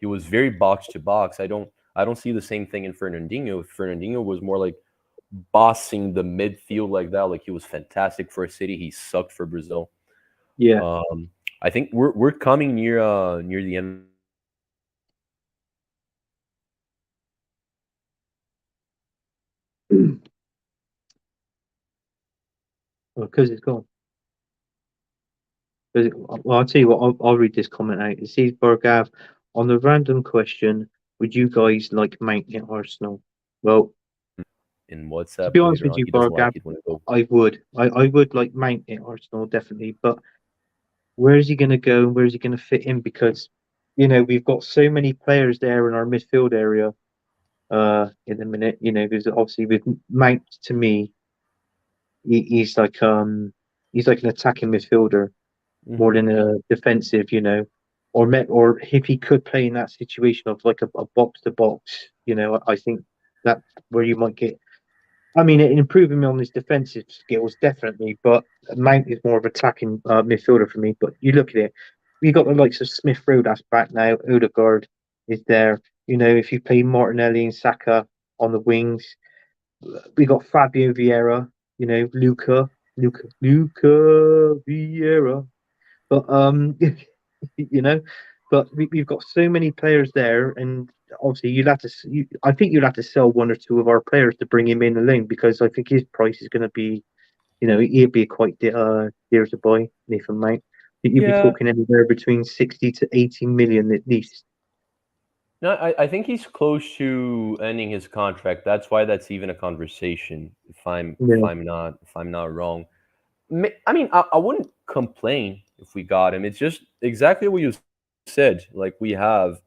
He was very box to box. I don't see the same thing in Fernandinho. Fernandinho was more like bossing the midfield like that. Like he was fantastic for City. He sucked for Brazil. yeah. Um, I think we're coming near the end. Because it's gone. Well, I'll tell you what. I'll read this comment out. It says Borgav on the random question: would you guys like Mount at Arsenal? Well, In to be WhatsApp honest later with on. you, He doesn't Borgav, like it when I go. I would. I would like Mount at Arsenal definitely, but where is he going to go and where is he going to fit in? Because we've got so many players there in our midfield area in the minute. Because obviously with Mount to me, he's like an attacking midfielder more Hmm. than a defensive. Or if he could play in that situation of like a box to box, I think that where you might get. I mean, improving on his defensive skills definitely, but Mount is more of attacking midfielder for me. But you look at it, we got the likes of Smith Rowe that's back now. Odegaard is there. If you play Martinelli and Saka on the wings, we got Fabio Vieira. Luca Vieira. But you know, but we've got so many players there, and obviously I think you'll have to sell one or two of our players to bring him in alone because I think his price is going to be, he'd be quite dear to buy, Nathan Mount. You'd be Yeah. talking anywhere between 60 to 80 million at least. No, I think he's close to ending his contract. That's why that's even a conversation. If I'm if Yeah, I'm not if I'm not wrong. I mean, I wouldn't complain if we got him. It's just exactly what you said. Like we have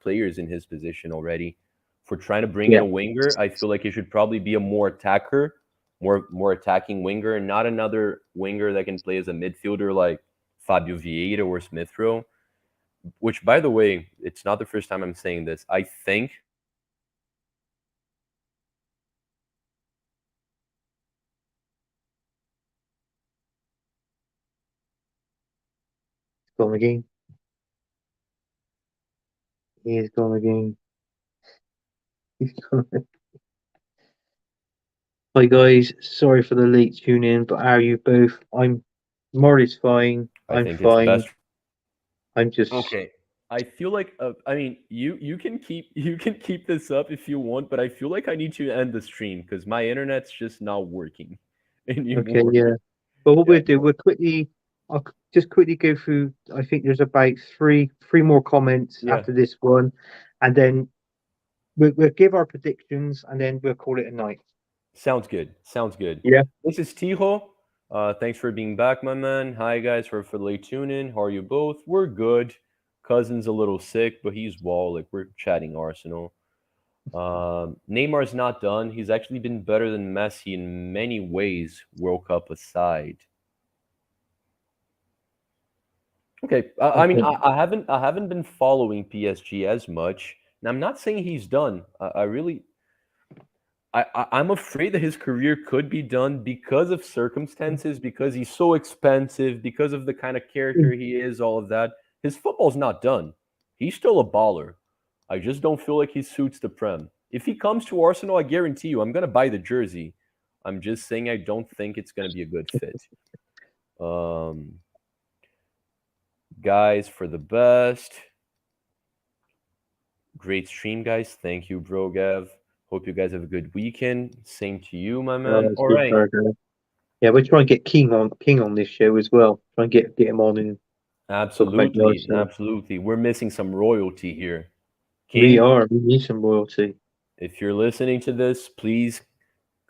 players in his position already. For trying to bring in a Yeah, winger, I feel like it should probably be a more attacker, more attacking winger, and not another winger that can play as a midfielder like Fabio Vieira or Smith Rowe. Which, by the way, it's not the first time I'm saying this. I think Arsenal should have brought Smith Rowe because he's gone again. He is gone again. He's gone. Hi guys, sorry for the late tune in, but how are you both? I'm Murray's fine. I I'm think it's fine. best. I'm just Okay. I feel like I mean you can keep you can keep this up if you want, but I feel like I need to end the stream because my internet's just not working okay, anymore. yeah. But what Yeah, we'll do, just quickly go through. I think there's about three more comments yeah. after this one, and then we'll give our predictions, and then we'll call it a night. Sounds good. Sounds good. Yeah. This is Tijo. Thanks for being back, my man. Hi guys for the late tune in. How are you both? We're good. Cousin's a little sick, but he's well. Like we're chatting Arsenal. Neymar's not done. He's actually been better than Messi in many ways, World Cup aside. Okay, I mean, Okay. I haven't been following PSG as much, and I'm not saying he's done. I really, I'm afraid that his career could be done because of circumstances, because he's so expensive, because of the kind of character he is, all of that. His football's not done. He's still a baller. I just don't feel like he suits the Prem. If he comes to Arsenal, I guarantee you, I'm gonna buy the jersey. I'm just saying I don't think it's gonna be a good fit. Um, guys, for the best. Great stream, guys. Thank you, bro, Gav. Hope you guys have a good weekend. Same to you, my man. All right. Super. Yeah, we're trying to get King on this show as well. Try and get him on and talk about the Absolutely, Arsenal. absolutely. We're missing some royalty here. We King, are. We need some royalty. if you're listening to this, please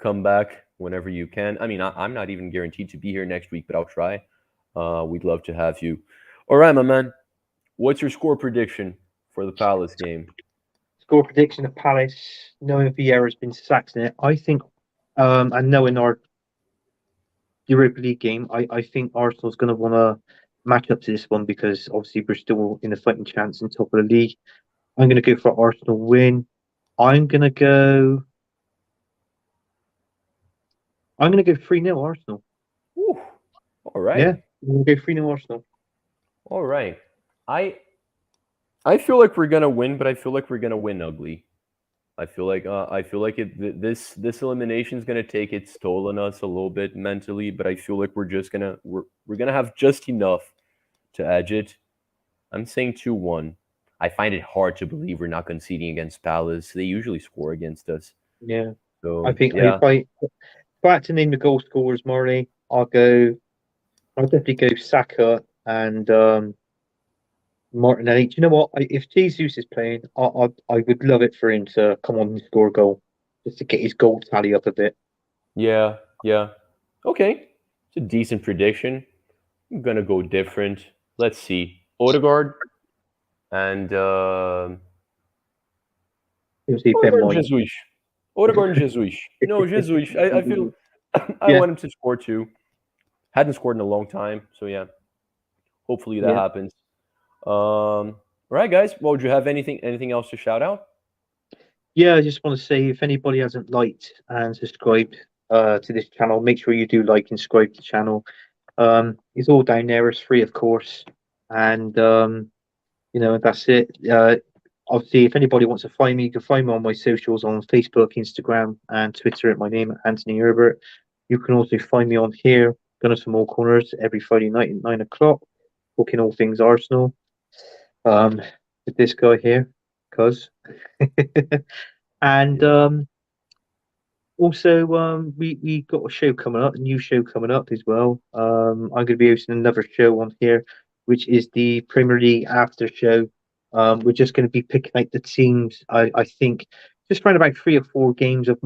come back whenever you can. I mean, I'm not even guaranteed to be here next week, but I'll try. We'd love to have you. All right, my man. What's your score prediction for the Palace game? Score prediction of Palace, knowing Vieira's been sacked in it. I think, and knowing our Europa League game, I think Arsenal's going to want to match up to this one because obviously we're still in a fighting chance in top of the league. I'm going to go for Arsenal win. I'm going to go. I'm going to go 3-0 Arsenal. Whew. All Yeah, right. I'm going to go 3-0 Arsenal. All right. I I feel like we're gonna win, but I feel like we're gonna win ugly. I feel like this elimination is gonna take its toll on us a little bit mentally, but I feel like we're gonna have just enough to edge it. I'm saying 2-1. I find it hard to believe we're not conceding against Palace. They usually score against us. Yeah, I So think yeah, if I had to name the goal scorers, Marley, I'll go. I'll definitely go Saka and Martinelli. Do you know what? If Jesus is playing, I would love it for him to come on and score a goal, just to get his goal tally up a bit. yeah, yeah. Okay, it's a decent prediction. I'm gonna go different. Let's see. Odegaard and You'll see Ben Odegaard and White. Jesus. Odegaard and Jesus. No, Jesus. I feel I Yeah, want him to score too. Hadn't scored in a long time, so yeah. Hopefully that yeah, happens. All right, guys. Well, do you have anything else to shout out? yeah. I just want to say, if anybody hasn't liked and subscribed to this channel, make sure you do like and subscribe to the channel. It's all down there. It's free, of course, and that's it. Obviously, if anybody wants to find me, you can find me on my socials on Facebook, Instagram, and Twitter at my name, Anthony Herbert. You can also find me on here, Gunners from All Corners, every Friday night at 9 o'clock, talking all things Arsenal. Um, with this guy here, cuz. and Yeah. Also, we got a show coming up, a new show coming up as well. I'm going to be hosting another show on here, which is the Premier League after show. We're just going to be picking out the teams. I think just around about 3 or 4 games of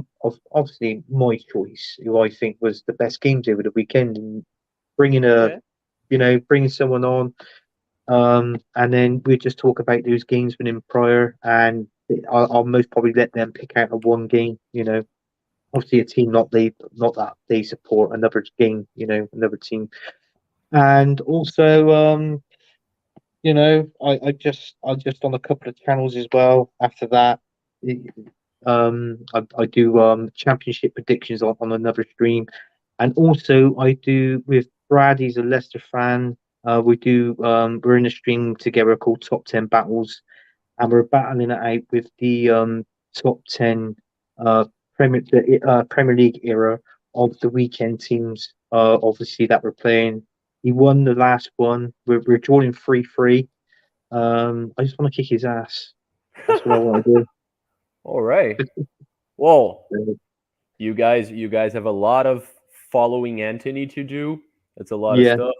obviously my choice, who I think was the best games over the weekend. bringing Okay. bringing someone on, and then we just talk about those games winning prior, and I'll most probably let them pick out a one game. Obviously a team not that they support another game, another team, and also I just on a couple of channels as well. After that, I do championship predictions on another stream, and also I do with Brad. He's a Leicester fan. We're in a stream together called Top 10 Battles, and we're battling it out with the top 10 uh Premier League era of the weekend teams. Obviously that we're playing. He won the last one. We're drawing 3-3. I just want to kick his ass. That's what I want to All right. Well, do. you guys have a lot of following Anthony to do. That's a lot of Yeah, stuff.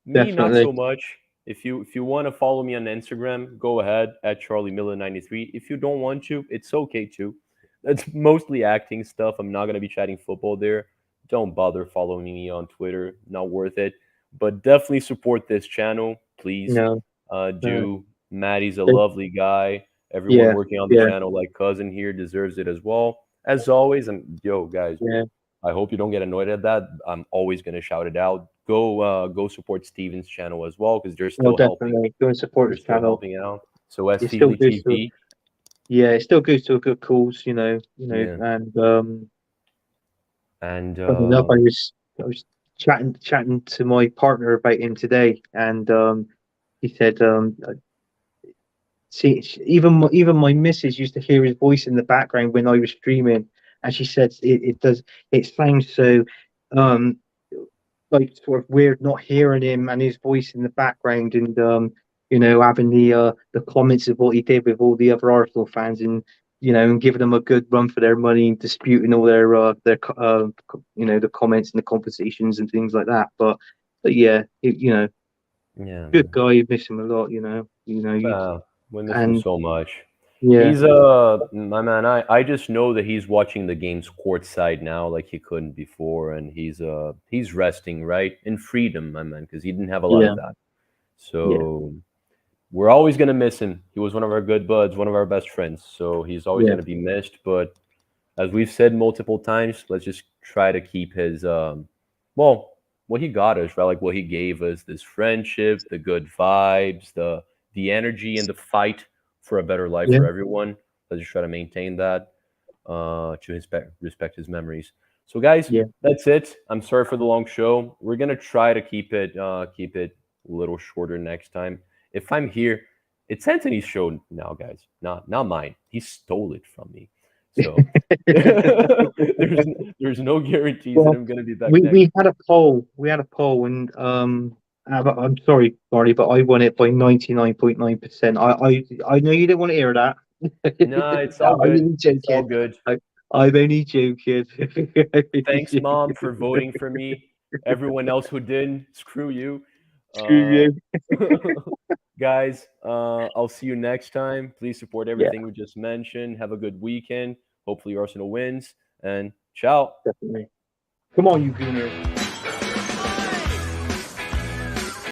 Me, not definitely. so much. If you want to follow me on Instagram, go ahead at Charlie Miller 93. If you don't want to, it's okay too. That's mostly acting stuff. I'm not gonna be chatting football there. Don't bother following me on Twitter. Not worth it. But definitely support this channel, please. No, no. Do Maddie's a They- lovely guy. Everyone Yeah, working on the yeah, channel, like cousin here, deserves it as well. As always, and yo guys, yeah. I hope you don't get annoyed at that. I'm always gonna shout it out. Go support Steven's channel as well because they're No, still helping. definitely. Go and support They're his still channel. helping out. So as It still Steely goes to TV, Yeah, it still goes to a good cause, yeah, and and funny enough, I was chatting to my partner about him today, and he said, see, even my missus used to hear his voice in the background when I was streaming, and she said it sounds so um like sort of weird not hearing him and his voice in the background, and having the comments of what he did with all the other Arsenal fans, and and giving them a good run for their money and disputing all the comments and the conversations and things like that. But yeah, yeah, good man. guy. You miss him a lot. You We miss him and so much. yeah, He's my man. I just know that he's watching the games courtside now, like he couldn't before, and he's resting right in freedom, my man, because he didn't have a lot yeah, of that. yeah, So we're always gonna miss him. He was one of our good buds, one of our best friends. So he's always yeah, gonna be missed. But as we've said multiple times, let's just try to keep his well, what he got us, right? Like what he gave us, this friendship, the good vibes, the energy and the fight for a better life yeah, for everyone. Let's just try to maintain that to respect his memories. So guys, yeah. that's it. I'm sorry for the long show. We're gonna try to keep it a little shorter next time. If I'm here, it's Anthony's show now, guys. Not mine. He stole it from me. So there's no guarantees that Well, I'm gonna be back we next. we had a poll. We had a poll, and but I'm sorry, Barney, but I won it by 99.9%. I know you didn't want to hear that. No, it's all No, I'm good. only It's all joking. good. I, I'm only joking. Thanks, mom, for voting for me. Everyone else who didn't, screw you. Screw Uh, you. guys, I'll see you next time. Please support Yeah, everything we just mentioned. Have a good weekend. Hopefully, Arsenal wins. And ciao. definitely. Come on, you gooners.